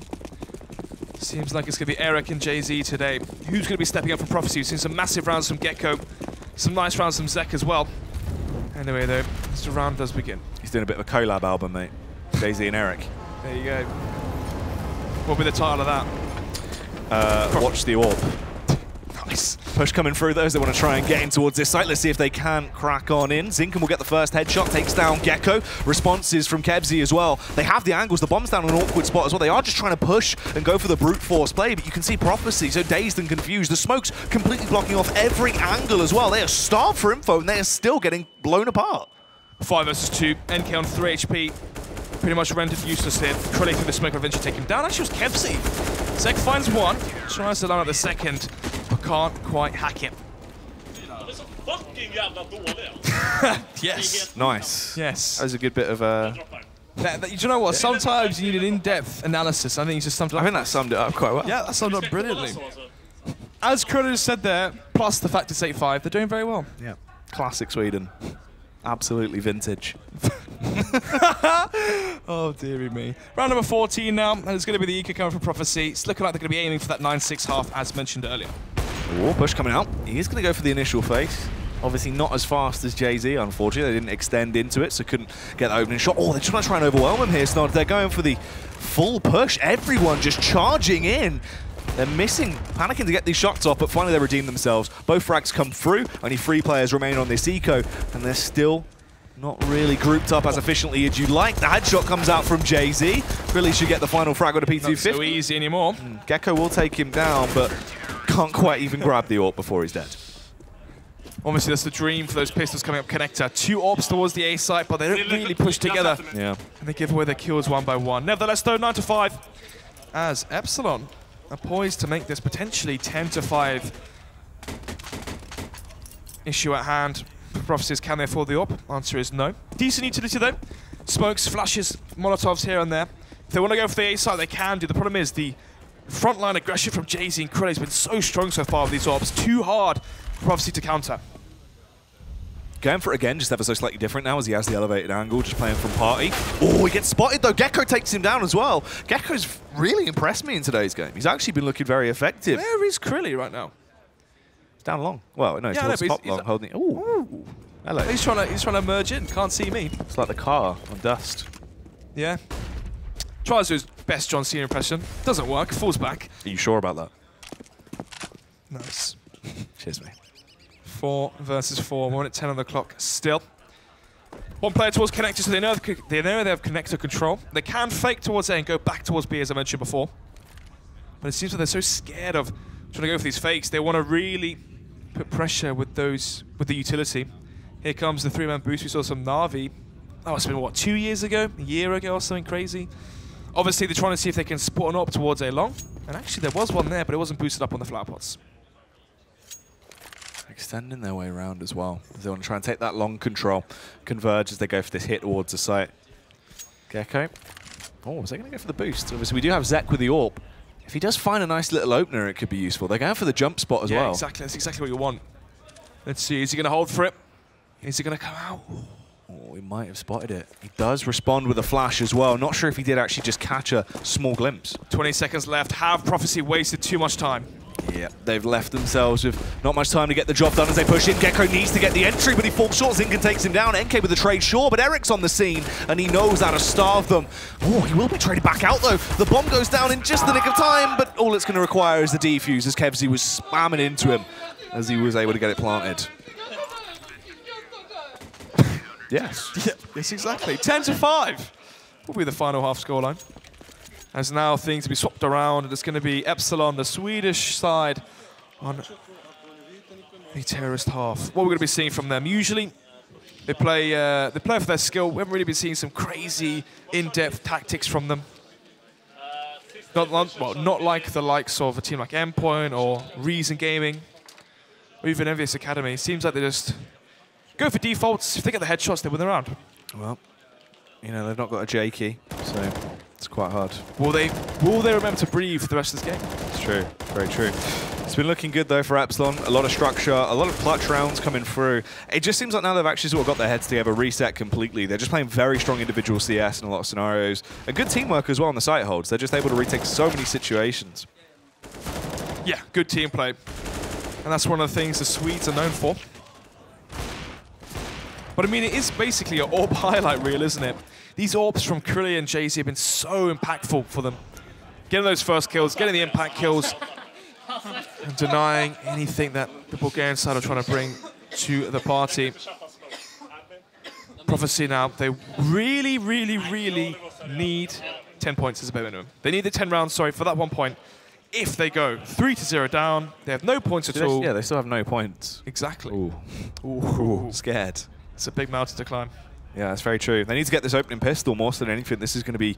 S10: Seems like it's going to be Eric and Jay-Z today. Who's going to be stepping up for Prophecy? We've seen some massive rounds from Gecko. Some nice rounds from Zek as well. Anyway, though, the round does begin.
S9: He's doing a bit of a collab album, mate. Jay-Z and Eric.
S10: There you go. What'll be the title of that?
S9: Watch the AWP. Nice. Push coming through those. They want to try and get in towards this site. Let's see if they can crack on in. Zinken will get the first headshot, takes down Gecko. Responses from Kebsy as well. They have the angles. The bomb's down in an awkward spot as well. They are just trying to push and go for the brute force play, but you can see Prophecy so dazed and confused. The smoke's completely blocking off every angle as well. They are starved for info and they are still getting blown apart.
S10: 5 versus 2. NK on 3 HP. Pretty much rendered useless here. Krully through the smoke will eventually take him down. Actually, it was Kebsy. Zek finds one. Tries to line up the second. Can't quite hack it. Yes.
S9: Nice.
S10: Yes.
S9: That was a good bit of...
S10: you know what? Sometimes you need an in-depth analysis. I think he's just summed it up.
S9: I think that summed it up quite well.
S10: Yeah, that summed it up brilliantly. As Krully said there, plus the fact it's 8-5, they're doing very well.
S9: Yeah. Classic Sweden. Absolutely vintage.
S10: Oh, dearie me. Round number 14 now, and it's going to be the Eco coming from Prophecy. It's looking like they're going to be aiming for that 9-6 half, as mentioned earlier.
S9: War push coming out. He is going to go for the initial face. Obviously not as fast as Jay-Z, unfortunately. They didn't extend into it, so couldn't get the opening shot. Oh, they're trying to try and overwhelm him here, Snod. They're going for the full push. Everyone just charging in. They're missing, panicking to get these shots off, but finally they redeem themselves. Both frags come through. Only 3 players remain on this eco, and they're still not really grouped up as efficiently as you'd like. The headshot comes out from Jay-Z. Really should get the final frag with a P250.
S10: Not so easy anymore.
S9: Gecko will take him down, but can't quite even grab the AWP before he's dead.
S10: Obviously, that's the dream for those pistols coming up connector. 2 AWPs towards the A site, but they don't really push together.
S9: Yeah.
S10: And they give away their kills one by one. Nevertheless, though, 9-5. As Epsilon are poised to make this potentially 10-5 issue at hand. Prophecy is, can they afford the AWP? Answer is no. Decent utility, though. Smokes, flashes, Molotovs here and there. If they want to go for the A site, they can do. The problem is the frontline aggression from Jay-Z and Krully has been so strong so far with these AWPs. Too hard Prophecy to counter.
S9: Going for it again, just ever so slightly different now as he has the elevated angle, just playing from party. Oh, he gets spotted though. Gecko takes him down as well. Gecko's really impressed me in today's game. He's actually been looking very effective.
S10: Where is Krilly right now?
S9: He's down long. Well, no, he's top long, holding it. Ooh. Hello.
S10: He's trying to merge in. Can't see me.
S9: It's like the car on dust.
S10: Yeah. Tries to do his best John Cena impression. Doesn't work. Falls back.
S9: Are you sure about that?
S10: Nice.
S9: Cheers, mate.
S10: 4 versus 4. 1 at 10 on the clock still. One player towards connector, so they know they have connector control. They can fake towards A and go back towards B, as I mentioned before. But it seems like they're so scared of trying to go for these fakes. They want to really put pressure with the utility. Here comes the 3-man boost. We saw some Na'Vi. That must have been, what, 2 years ago? A year ago or something crazy? Obviously, they're trying to see if they can spot an op towards A long. And actually, there was one there, but it wasn't boosted up on the flower pots.
S9: Extending their way around as well. They want to try and take that long control. Converge as they go for this hit towards the site. Gecko. Oh, is they going to go for the boost? Obviously, we do have Zek with the AWP. If he does find a nice little opener, it could be useful. They're going for the jump spot as well.
S10: Yeah, exactly. That's exactly what you want. Let's see. Is he going to hold for it? Is he going to come out?
S9: Oh, he might have spotted it. He does respond with a flash as well. Not sure if he did actually just catch a small glimpse.
S10: 20 seconds left. Have Prophecy wasted too much time?
S9: Yeah, they've left themselves with not much time to get the job done as they push in. Gecko needs to get the entry, but he falls short. Zinken takes him down. NK with the trade, sure, but Eric's on the scene, and he knows how to starve them. Oh, he will be traded back out, though. The bomb goes down in just the nick of time, but all it's going to require is the defuse, as Kevzy was spamming into him as he was able to get it planted. Yes.
S10: Yeah, yes, exactly. 10-5 will be the final half scoreline. As now things will be swapped around, and it's going to be Epsilon, the Swedish side, on the terrorist half. What we're going to be seeing from them, usually they play for their skill. We haven't really been seeing some crazy, in-depth tactics from them. Not like the likes of a team like Endpoint or Reason Gaming, or even Envious Academy. It seems like they just go for defaults. If they get the headshots, they win the round.
S9: Well, you know, they've not got a J key, so it's quite hard.
S10: Will they remember to breathe for the rest of this game?
S9: It's true, very true. It's been looking good though for Epsilon. A lot of structure, a lot of clutch rounds coming through. It just seems like now they've actually sort of got their heads together, reset completely. They're just playing very strong individual CS in a lot of scenarios. And good teamwork as well on the site holds. They're just able to retake so many situations.
S10: Yeah, good team play. And that's one of the things the Swedes are known for. But I mean, it is basically an AWP highlight reel, isn't it? These AWPs from Krilly and Jay-Z have been so impactful for them. Getting those first kills, getting the impact kills, and denying anything that the Bulgarian side are trying to bring to the party. Prophecy now, they really, really, really need 10 points as a bare minimum. They need the 10 rounds, sorry, for that 1 point. If they go 3-0 down, they have no points at all.
S9: Yeah, they still have no points.
S10: Exactly.
S9: Ooh. Ooh. Scared.
S10: It's a big mountain to climb.
S9: Yeah, that's very true. They need to get this opening pistol more so than anything. This is going to be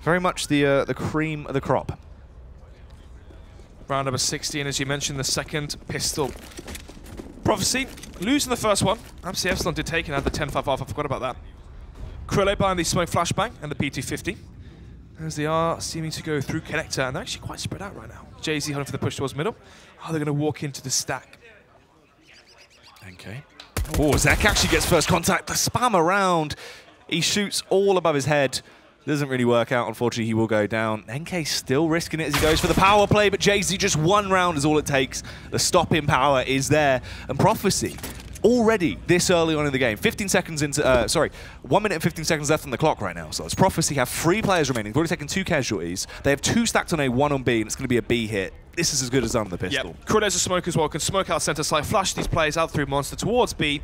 S9: very much the cream of the crop.
S10: Round number 16, as you mentioned, the second pistol. Prophecy, losing the first one. Absolutely, Epsilon did take it out the 10-5 off. I forgot about that. Krille behind the smoke flashbang and the P250. As they are seeming to go through connector, and they're actually quite spread out right now. Jay-Z hunting for the push towards middle. Oh, they're going to walk into the stack.
S9: Okay. Oh, Zek actually gets first contact. The spam around. He shoots all above his head. Doesn't really work out. Unfortunately, he will go down. NK still risking it as he goes for the power play, but Jay-Z just 1 round is all it takes. The stop-in power is there. And Prophecy, already this early on in the game, 15 seconds into, 1 minute and 15 seconds left on the clock right now. So as Prophecy have 3 players remaining. They've already taken 2 casualties. They have 2 stacked on A, 1 on B, and it's going to be a B hit. This is as good as done on the pistol.
S10: Yep. Krille's a smoke as well. Can smoke out center side, flash these players out through Monster towards B.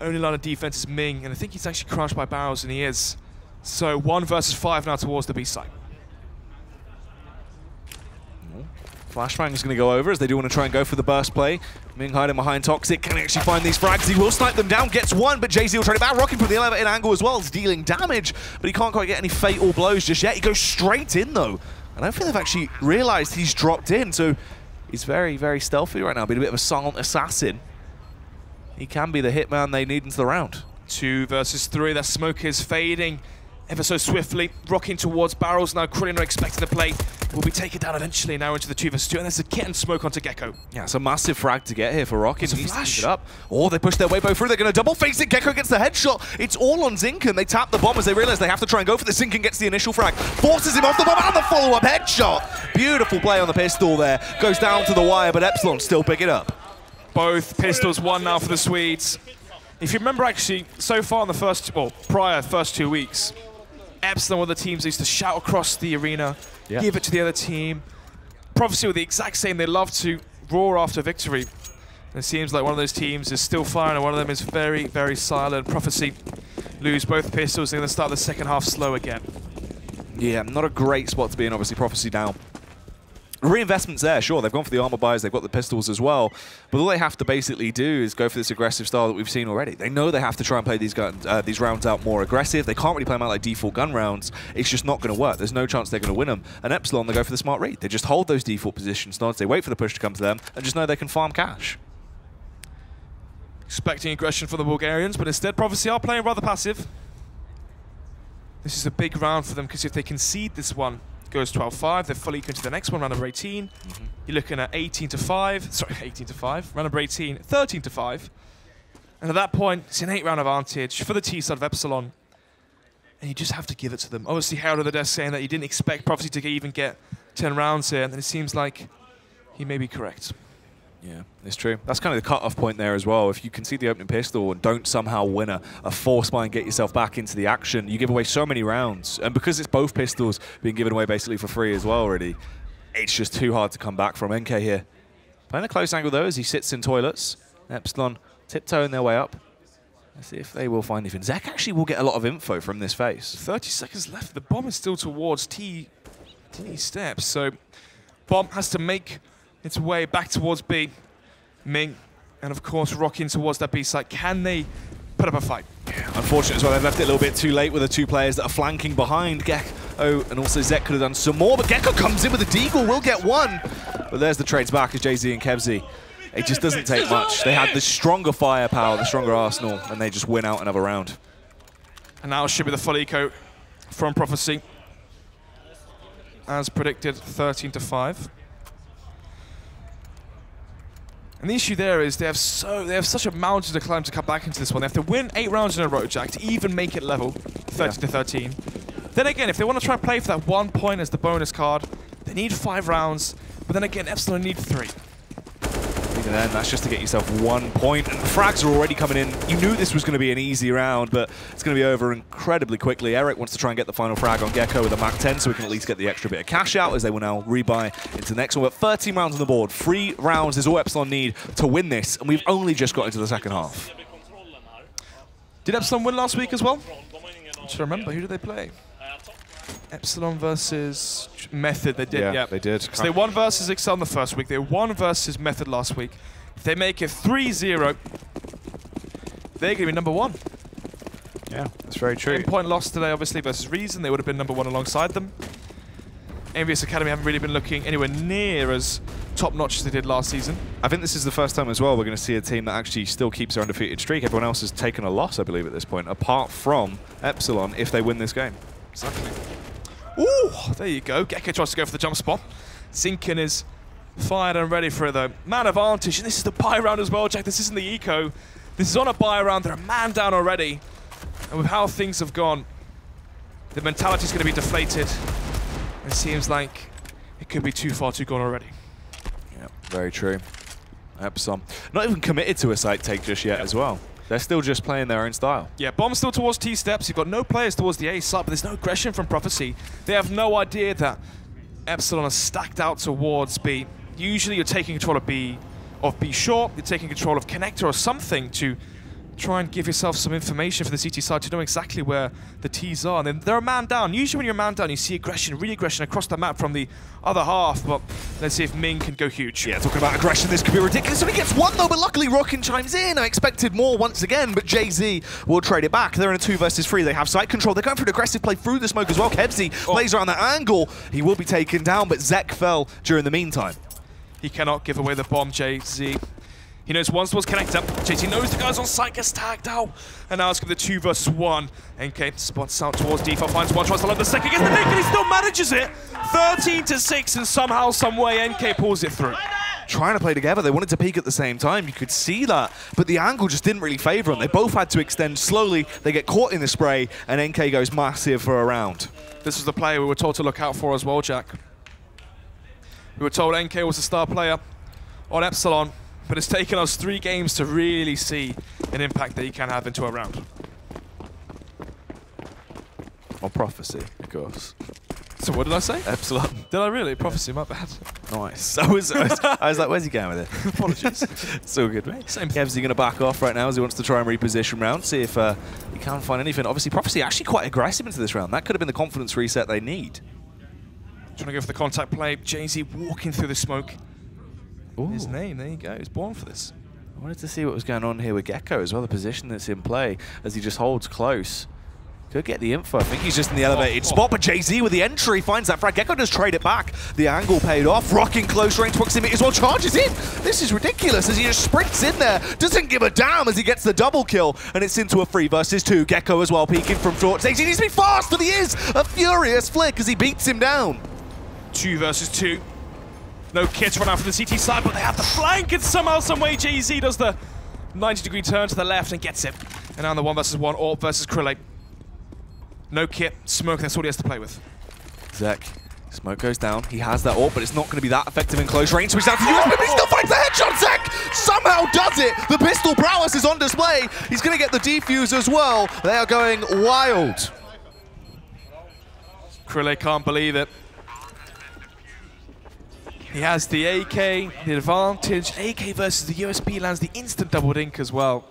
S10: Only line of defense is Ming, and I think he's actually crushed by barrels, and he is. So 1 versus 5 now towards the B side.
S9: Flashbang is going to go over as they do want to try and go for the burst play. Ming hiding behind Toxic, can actually find these frags. He will snipe them down, gets 1, but Jay-Z will try to back. Rocking from the elevated angle as well, is dealing damage, but he can't quite get any fatal blows just yet. He goes straight in though. I don't think they've actually realized he's dropped in, so he's very, very stealthy right now, being a bit of a silent assassin. He can be the hitman they need into the round.
S10: 2 versus 3, that smoke is fading. ever so swiftly, rocking towards barrels now. Krillin are expecting the play. Will be taken down eventually now into the 2 vs 2, and there's a kit and smoke onto Gecko.
S9: Yeah, it's a massive frag to get here for Rocket.
S10: It's a flash.
S9: It up. Oh, they push their way both through. They're going to double face it. Gecko gets the headshot. It's all on Zinken. They tap the bomb as they realize they have to try and go for the Zinken. Gets the initial frag, forces him off the bomb, and the follow-up headshot. Beautiful play on the pistol there. Goes down to the wire, but Epsilon still pick it up.
S10: Both pistols won now for the Swedes. If you remember, actually, so far in the first 2 weeks, Epsilon were the teams that used to shout across the arena, give it to the other team. Prophecy were the exact same. They love to roar after victory. And it seems like one of those teams is still firing and one of them is very, very silent. Prophecy lose both pistols. They're going to start the second half slow again.
S9: Yeah, not a great spot to be in, obviously. Prophecy down. Reinvestments there, sure. They've gone for the armor buys, they've got the pistols as well. But all they have to basically do is go for this aggressive style that we've seen already. They know they have to try and play these rounds out more aggressive. They can't really play them out like default gun rounds. It's just not going to work. There's no chance they're going to win them. And Epsilon, they go for the smart read. They just hold those default positions, nods, they wait for the push to come to them, and just know they can farm cash.
S10: Expecting aggression from the Bulgarians, but instead Prophecy are playing rather passive. This is a big round for them, because if they concede this one, goes 12-5, they're fully into the next one, round number 18. You're looking at 18-5, sorry, 18-5, round number 18, 13-5. And at that point, it's an 8-round advantage for the T side of Epsilon. And you just have to give it to them. Obviously, Harold at the desk saying that he didn't expect Prophecy to even get 10 rounds here, and it seems like he may be correct.
S9: Yeah, it's true. That's kind of the cut-off point there as well. If you concede the opening pistol and don't somehow win a force buy and get yourself back into the action, you give away so many rounds. And because it's both pistols being given away basically for free as well already, it's just too hard to come back from. NK here playing a close angle though as he sits in toilets. Epsilon tiptoeing their way up. Let's see if they will find anything. Zek actually will get a lot of info from this face.
S10: 30 seconds left. The bomb is still towards T steps. So bomb has to make its way back towards B. Ming, and of course rocking towards that B site. Can they put up a fight?
S9: Yeah, unfortunate as well. They've left it a little bit too late with the two players that are flanking behind. Gecko and also Zek could have done some more, but Gecko comes in with a deagle, will get one. But there's the trades back as JZ and Kevzy. It just doesn't take much. They had the stronger firepower, the stronger arsenal, and they just win out another round.
S10: And now it should be the full eco from Prophecy. As predicted, 13-5. And the issue there is they have such a mountain to climb to come back into this one. They have to win 8 rounds in a row, Jack, to even make it level, 13-13. Then again, if they want to try and play for that 1 point as the bonus card, they need 5 rounds. But then again, Epsilon need 3.
S9: Even then, that's just to get yourself 1 point. And frags are already coming in. You knew this was going to be an easy round, but it's going to be over incredibly quickly. Eric wants to try and get the final frag on Gecko with a Mach 10, so we can at least get the extra bit of cash out as they will now rebuy into the next one. But 13 rounds on the board. 3 rounds is all Epsilon need to win this, and we've only just got into the second half.
S10: Did Epsilon win last week as well? I should remember. Who did they play? Epsilon versus Method. They did, yeah.
S9: They did.
S10: So they won versus Excel in the first week. They won versus Method last week. If they make it 3-0, they're going to be number 1.
S9: Yeah, that's very true.
S10: 10 point loss today, obviously, versus Reason. They would have been number 1 alongside them. Envious Academy haven't really been looking anywhere near as top-notch as they did last season.
S9: I think this is the first time as well we're going to see a team that actually still keeps their undefeated streak. Everyone else has taken a loss, I believe, at this point, apart from Epsilon, if they win this game.
S10: Exactly. Ooh, there you go. Gecko tries to go for the jump spot. Zinken is fired and ready for it, though. Man advantage, and this is the buy round as well, Jack. This isn't the eco. This is on a buy round. They're a man down already. And with how things have gone, the mentality is going to be deflated. It seems like it could be too far too gone already.
S9: Yeah, very true. Epsilon not even committed to a site take just yet as well. They're still just playing their own style.
S10: Yeah, bomb still towards T steps. You've got no players towards the A side, but there's no aggression from Prophecy. They have no idea that Epsilon are stacked out towards B. Usually you're taking control of B short, you're taking control of connector or something to try and give yourself some information for the CT side to know exactly where the T's are. And then they're a man down. Usually when you're a man down, you see aggression, re-aggression across the map from the other half. But let's see if Ming can go huge.
S9: Yeah, talking about aggression, this could be ridiculous. So he gets one though, but luckily Rockin chimes in. I expected more once again, but JZ will trade it back. They're in a 2 versus 3. They have site control. They're going for an aggressive play through the smoke as well. Kevzy plays around that angle. He will be taken down, but Zek fell during the meantime.
S10: He cannot give away the bomb, JZ. He knows once was connected. JT knows the guys on site, gets tagged out. And now it's going to be the 2 versus 1. NK spots out towards default, finds one, tries to land the second, gets the nick, and he still manages it. 13-6, and somehow, some way, NK pulls it through.
S9: Trying to play together, they wanted to peek at the same time, you could see that, but the angle just didn't really favour them. They both had to extend slowly, they get caught in the spray, and NK goes massive for a round.
S10: This was the player we were told to look out for as well, Jack. We were told NK was the star player on Epsilon, but it's taken us 3 games to really see an impact that he can have into a round.
S9: Or prophecy, of course.
S10: So what did I say?
S9: Epsilon.
S10: Did I really? Prophecy, my bad.
S9: Nice. I was like, where's he going with it?
S10: Apologies.
S9: It's all good, mate.
S10: Same.
S9: Kev's going to back off right now as he wants to try and reposition round, see if he can find anything. Obviously, Prophecy actually quite aggressive into this round. That could have been the confidence reset they need.
S10: Trying to go for the contact play. JZ walking through the smoke.
S9: Ooh.
S10: His name, there you go. He's born for this.
S9: I wanted to see what was going on here with Gecko as well, the position that's in play as he just holds close. Could get the info. I think he's just in the elevated spot, but JZ with the entry finds that frag. Gecko does trade it back. The angle paid off. Rocking close range proximity as well. Charges in. This is ridiculous as he just sprints in there. Doesn't give a damn as he gets the double kill. And it's into a 3 versus 2. Gecko as well peeking from short. JZ needs to be fast, but he is. A furious flick as he beats him down.
S10: 2 versus 2. No kits run out from the CT side, but they have the flank, and somehow, some way, JZ does the 90-degree turn to the left and gets it. And now in the 1 versus 1, Orb versus Krillate. No kit, smoke, that's all he has to play with.
S9: Zek, smoke goes down. He has that Orb, but it's not going to be that effective in close range. So he's down to USB, but he still finds the headshot. Zek somehow does it. The pistol prowess is on display. He's going to get the defuse as well. They are going wild.
S10: Krillate can't believe it. He has the AK, the advantage. AK versus the USP lands the instant double dink as well.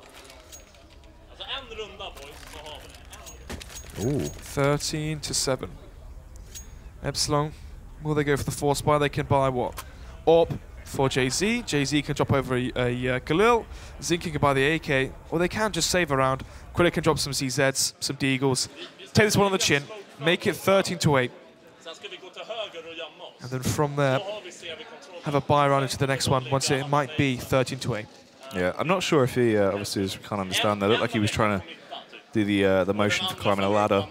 S9: Ooh.
S10: 13-7. Epsilon, will they go for the force buy? They can buy what? Orb for JZ. JZ can drop over a Galil. Zinkin can buy the AK, or they can just save a round. Krillate can drop some CZs, some Deagles. Take this one on the chin, make it 13-8. And then from there, have a buy round into the next one once it might be 13-8.
S9: Yeah, I'm not sure if he obviously can't understand that. It looked like he was trying to do the motion for climbing a ladder.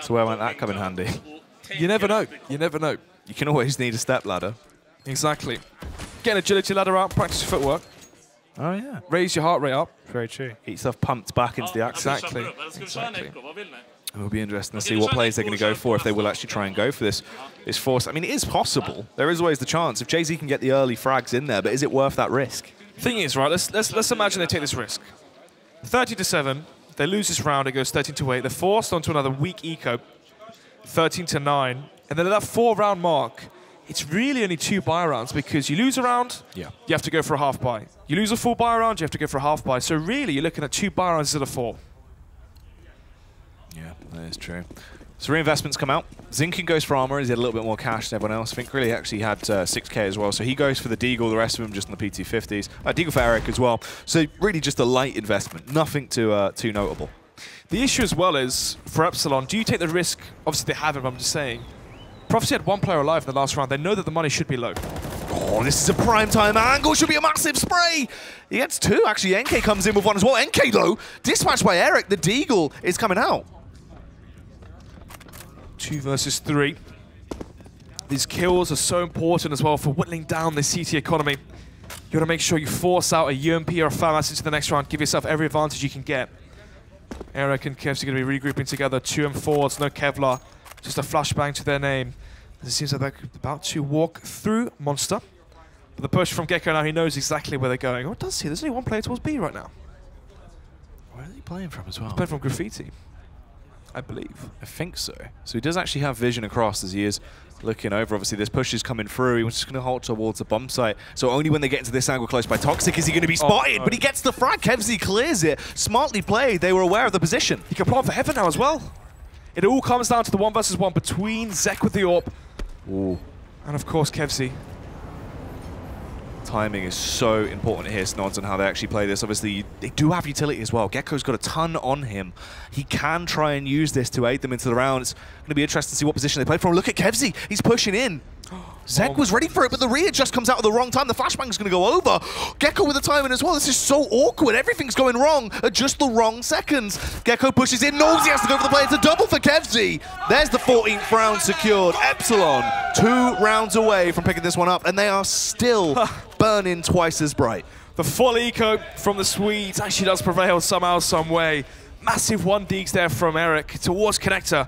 S9: So where might that come in handy?
S10: You never know. You never know.
S9: You can always need a step ladder.
S10: Exactly. Get an agility ladder out, practice your footwork.
S9: Oh yeah.
S10: Raise your heart rate up.
S9: Very true. Get yourself pumped back into the action.
S10: Exactly. Exactly.
S9: It will be interesting to see what plays they're going to go for, if they will actually try and go for this force. I mean, it is possible. There is always the chance if JZ can get the early frags in there, but is it worth that risk?
S10: Thing is, right, let's imagine they take this risk. 30-7, they lose this round, it goes 13-8. They're forced onto another weak eco, 13-9. And then at that 4-round mark, it's really only 2 buy rounds because you lose a round, you have to go for a half buy. You lose a full buy round, you have to go for a half buy. So really, you're looking at 2 buy rounds instead of 4.
S9: Yeah, that is true. So reinvestments come out. Zinkin goes for armor. He's had a little bit more cash than everyone else. I think really actually had 6k as well. So he goes for the Deagle, the rest of them just on the PT50s. Deagle for Eric as well. So really just a light investment. Nothing too notable.
S10: The issue as well is, for Epsilon, do you take the risk? Obviously they haven't, but I'm just saying. Prophecy had 1 player alive in the last round. They know that the money should be low.
S9: Oh, this is a prime time angle. Should be a massive spray. He gets 2. Actually, NK comes in with 1 as well. NK, though, dispatched by Eric. The Deagle is coming out.
S10: 2 versus 3. These kills are so important as well for whittling down the CT economy. You want to make sure you force out a UMP or a FAMAS into the next round. Give yourself every advantage you can get. Eric and Kev's are going to be regrouping together. 2 M4s, no Kevlar. Just a flashbang to their name. It seems like they're about to walk through Monster. But the push from Gecko now, he knows exactly where they're going. Oh, it does he? There's only 1 player towards B right now.
S9: Where are they playing from as well?
S10: He's playing from Gfinity, I believe.
S9: I think so. So he does actually have vision across as he is looking over. Obviously, this push is coming through. He was just going to halt towards the bomb site. So only when they get into this angle close by Toxic is he going to be spotted. No. But he gets the frag. Kevzy clears it. Smartly played. They were aware of the position.
S10: He can plant for heaven now as well. It all comes down to the 1 versus 1 between Zek with the AWP.
S9: Ooh.
S10: And of course, Kevzy.
S9: Timing is so important here, Snods, on how they actually play this. Obviously, they do have utility as well. Gecko's got a ton on him. He can try and use this to aid them into the round. It's going to be interesting to see what position they play from. Look at Kevzy. He's pushing in. Zeg was ready for it, but the rear just comes out at the wrong time. The flashbang's going to go over. Gecko with the timing as well. This is so awkward. Everything's going wrong at just the wrong seconds. Gecko pushes in, knows he has to go for the play. It's a double for Kevzy. There's the 14th round secured. Epsilon 2 rounds away from picking this one up, and they are still burning twice as bright.
S10: The full eco from the Swedes actually does prevail somehow, some way. Massive 1 deeks there from Eric towards Connector.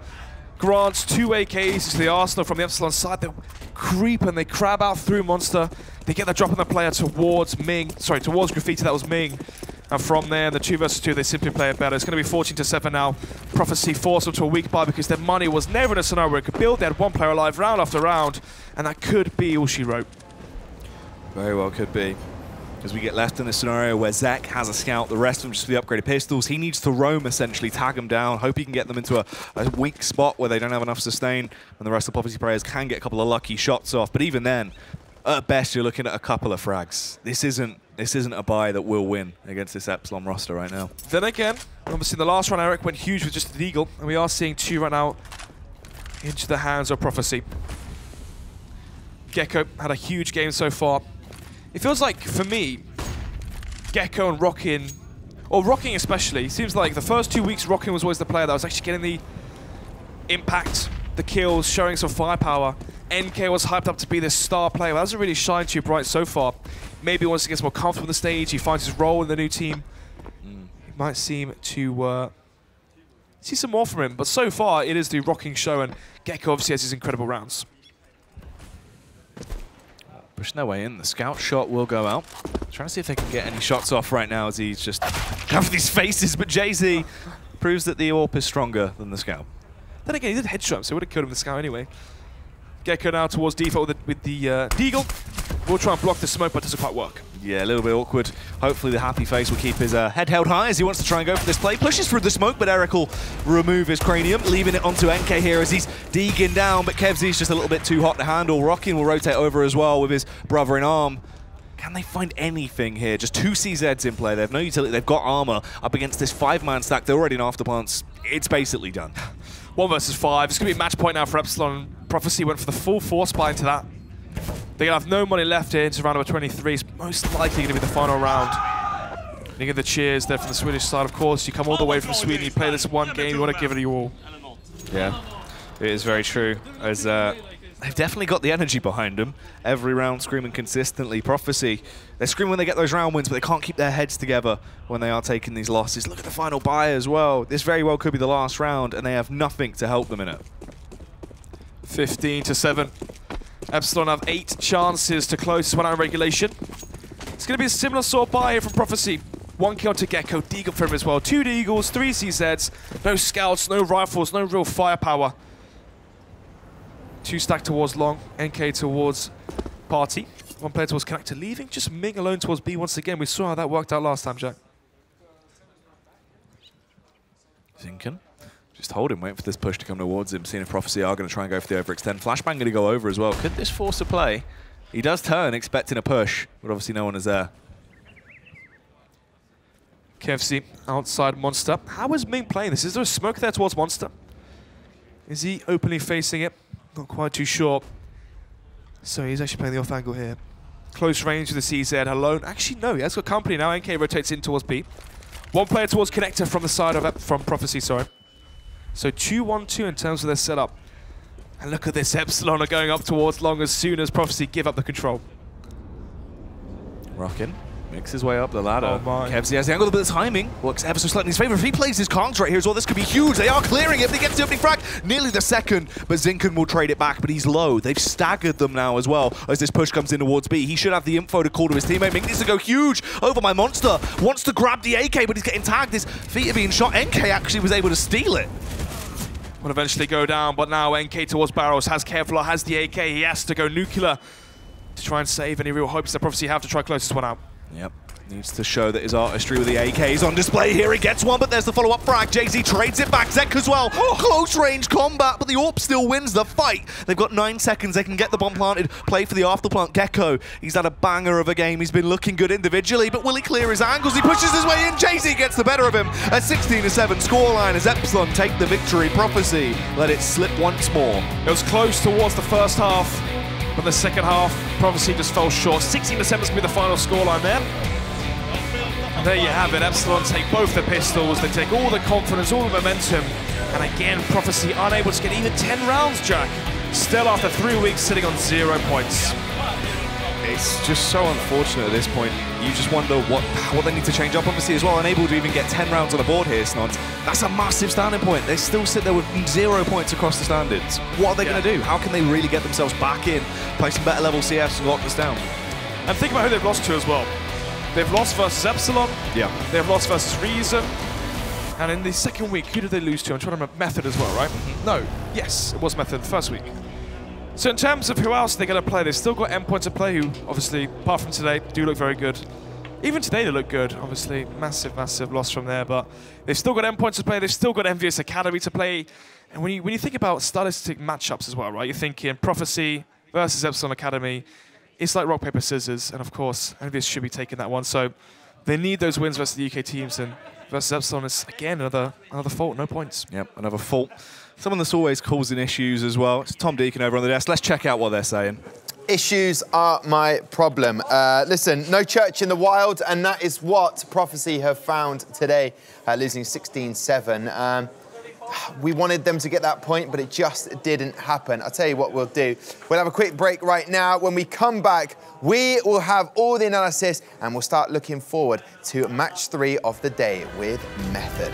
S10: Grants 2 AKs to the Arsenal from the Epsilon side. They creep and they crab out through Monster. They get the drop on the player towards towards Graffiti. That was Ming. And from there, the 2 versus 2, they simply play it better. It's going to be 14-7 now. Prophecy forced them to a weak buy because their money was never in a scenario where it could build. They had 1 player alive round after round, and that could be all she wrote.
S9: Very well could be. As we get left in a scenario where Zek has a scout, the rest of them just for the upgraded pistols. He needs to roam, essentially, tag them down, hope he can get them into a weak spot where they don't have enough sustain, and the rest of the Prophecy players can get a couple of lucky shots off. But even then, at best, you're looking at a couple of frags. This isn't a buy that will win against this Epsilon roster right now.
S10: Then again, obviously the last round, Eric went huge with just the Eagle, and we are seeing 2 run out into the hands of Prophecy. Gecko had a huge game so far. It feels like, for me, Gecko and Rockin, or Rockin especially, seems like the first 2 weeks Rockin was always the player that was actually getting the impact, the kills, showing some firepower. NK was hyped up to be this star player, but hasn't really shined too bright so far. Maybe once he gets more comfortable on the stage, he finds his role in the new team. It might seem to see some more from him, but so far it is the Rockin show, and Gecko obviously has his incredible rounds.
S9: Pushing their way in. The scout shot will go out. Trying to see if they can get any shots off right now as he's just having these faces, but Jay-Z proves that the AWP is stronger than the scout.
S10: Then again, he did headshot, so it would have killed him with the scout anyway. Gecko now towards default with the Deagle. We'll try and block the smoke, but it doesn't quite work.
S9: Yeah, a little bit awkward. Hopefully the happy face will keep his head held high as he wants to try and go for this play. Pushes through the smoke, but Eric will remove his cranium, leaving it onto NK here as he's deegging down, but Kevzy's just a little bit too hot to handle. Rockin will rotate over as well with his brother in arm. Can they find anything here? Just 2 CZs in play. They have no utility. They've got armor up against this 5-man stack. They're already in afterplants. It's basically done.
S10: 1 versus 5. It's going to be a match point now for Epsilon. Prophecy went for the full force buy into that. They're going to have no money left here into round number 23. It's most likely going to be the final round. You get the cheers there from the Swedish side, of course. You come all the way from Sweden, you play this 1 game, you want to give it your all.
S9: Yeah, it is very true. As they've definitely got the energy behind them. Every round screaming consistently. Prophecy, they scream when they get those round wins, but they can't keep their heads together when they are taking these losses. Look at the final buy as well. This very well could be the last round, and they have nothing to help them in it.
S10: 15-7. Epsilon have 8 chances to close this one out in regulation. It's going to be a similar sort of buy here from Prophecy. 1 kill to Gecko, Deagle for him as well. 2 Deagles, 3 CZs, no scouts, no rifles, no real firepower. 2 stacked towards long, NK towards Party. 1 player towards Connector, leaving just Ming alone towards B once again. We saw how that worked out last time, Jack.
S9: Zinken. Just hold him, waiting for this push to come towards him, seeing if Prophecy are going to try and go for the overextend. Flashbang going to go over as well. Could this force a play? He does turn, expecting a push, but obviously no one is there.
S10: KFC outside Monster. How is Ming playing this? Is there a smoke there towards Monster? Is he openly facing it? Not quite too sure. So he's actually playing the off angle here. Close range with the CZ alone. Actually, no, he has got company now. NK rotates in towards B. 1 player towards Connector from the side of from Prophecy, sorry. So 2-1-2 in terms of their setup. And look at this, Epsilon are going up towards long as soon as Prophecy give up the control.
S9: Rockin makes his way up the ladder.
S10: Oh my.
S9: Kevzy has the angle, but the timing works ever so slightly in his favor. If he plays his cards right here as well, this could be huge. They are clearing it, but he gets the opening frag. Nearly the second, but Zinken will trade it back, but he's low. They've staggered them now as well as this push comes in towards B. He should have the info to call to his teammate. Ming needs to go huge over my Monster. Wants to grab the AK, but he's getting tagged. His feet are being shot. NK actually was able to steal it.
S10: Will eventually go down, but now NK towards Barrows has Kevlar, has the AK. He has to go nuclear to try and save any real hopes that Prophecy have to try close this one out.
S9: Yep. Needs to show that his artistry with the AK is on display here. He gets one, but there's the follow-up frag. Jay-Z trades it back. Zek as well. Oh, close range combat, but the AWP still wins the fight. They've got 9 seconds. They can get the bomb planted, play for the afterplant. Gecko, he's had a banger of a game. He's been looking good individually, but will he clear his angles? He pushes his way in. Jay-Z gets the better of him. A 16-7 scoreline as Epsilon take the victory. Prophecy let it slip once more.
S10: It was close towards the first half. But the second half, Prophecy just fell short. 16 to 7 is going to be the final scoreline there. And there you have it. Epsilon take both the pistols. They take all the confidence, all the momentum. And again, Prophecy unable to get even 10 rounds, Jack. Still after 3 weeks sitting on 0 points.
S9: It's just so unfortunate at this point. You just wonder what they need to change up, obviously, as well. Unable to even get 10 rounds on the board here, Snod. That's a massive standing point. They still sit there with 0 points across the standards. What are they going to do? How can they really get themselves back in, play some better level CS and lock this down?
S10: And think about who they've lost to as well. They've lost versus Epsilon.
S9: Yeah.
S10: They've lost versus Reason. And in the second week, who did they lose to? I'm trying to remember. Method as well, right? No. Yes, it was Method the first week. So in terms of who else they're going to play, they've still got Endpoint to play, who obviously, apart from today, do look very good. Even today they look good, obviously. Massive, massive loss from there, but they've still got Endpoint to play, they've still got Envious Academy to play. And when you think about stylistic matchups as well, right, you're thinking Prophecy versus Epsilon Academy, it's like rock, paper, scissors, and of course, Envious should be taking that one. So they need those wins versus the UK teams, and versus Epsilon is, again, another fault, no points.
S9: Yep, another fault. Someone that's always causing issues as well. It's Tom Deacon over on the desk. Let's check out what they're saying.
S1: Issues are my problem. Listen, no church in the wild, and that is what Prophecy have found today, losing 16-7. We wanted them to get that point, but it just didn't happen. I'll tell you what we'll do. We'll have a quick break right now. When we come back, we will have all the analysis, and we'll start looking forward to match 3 of the day with Method.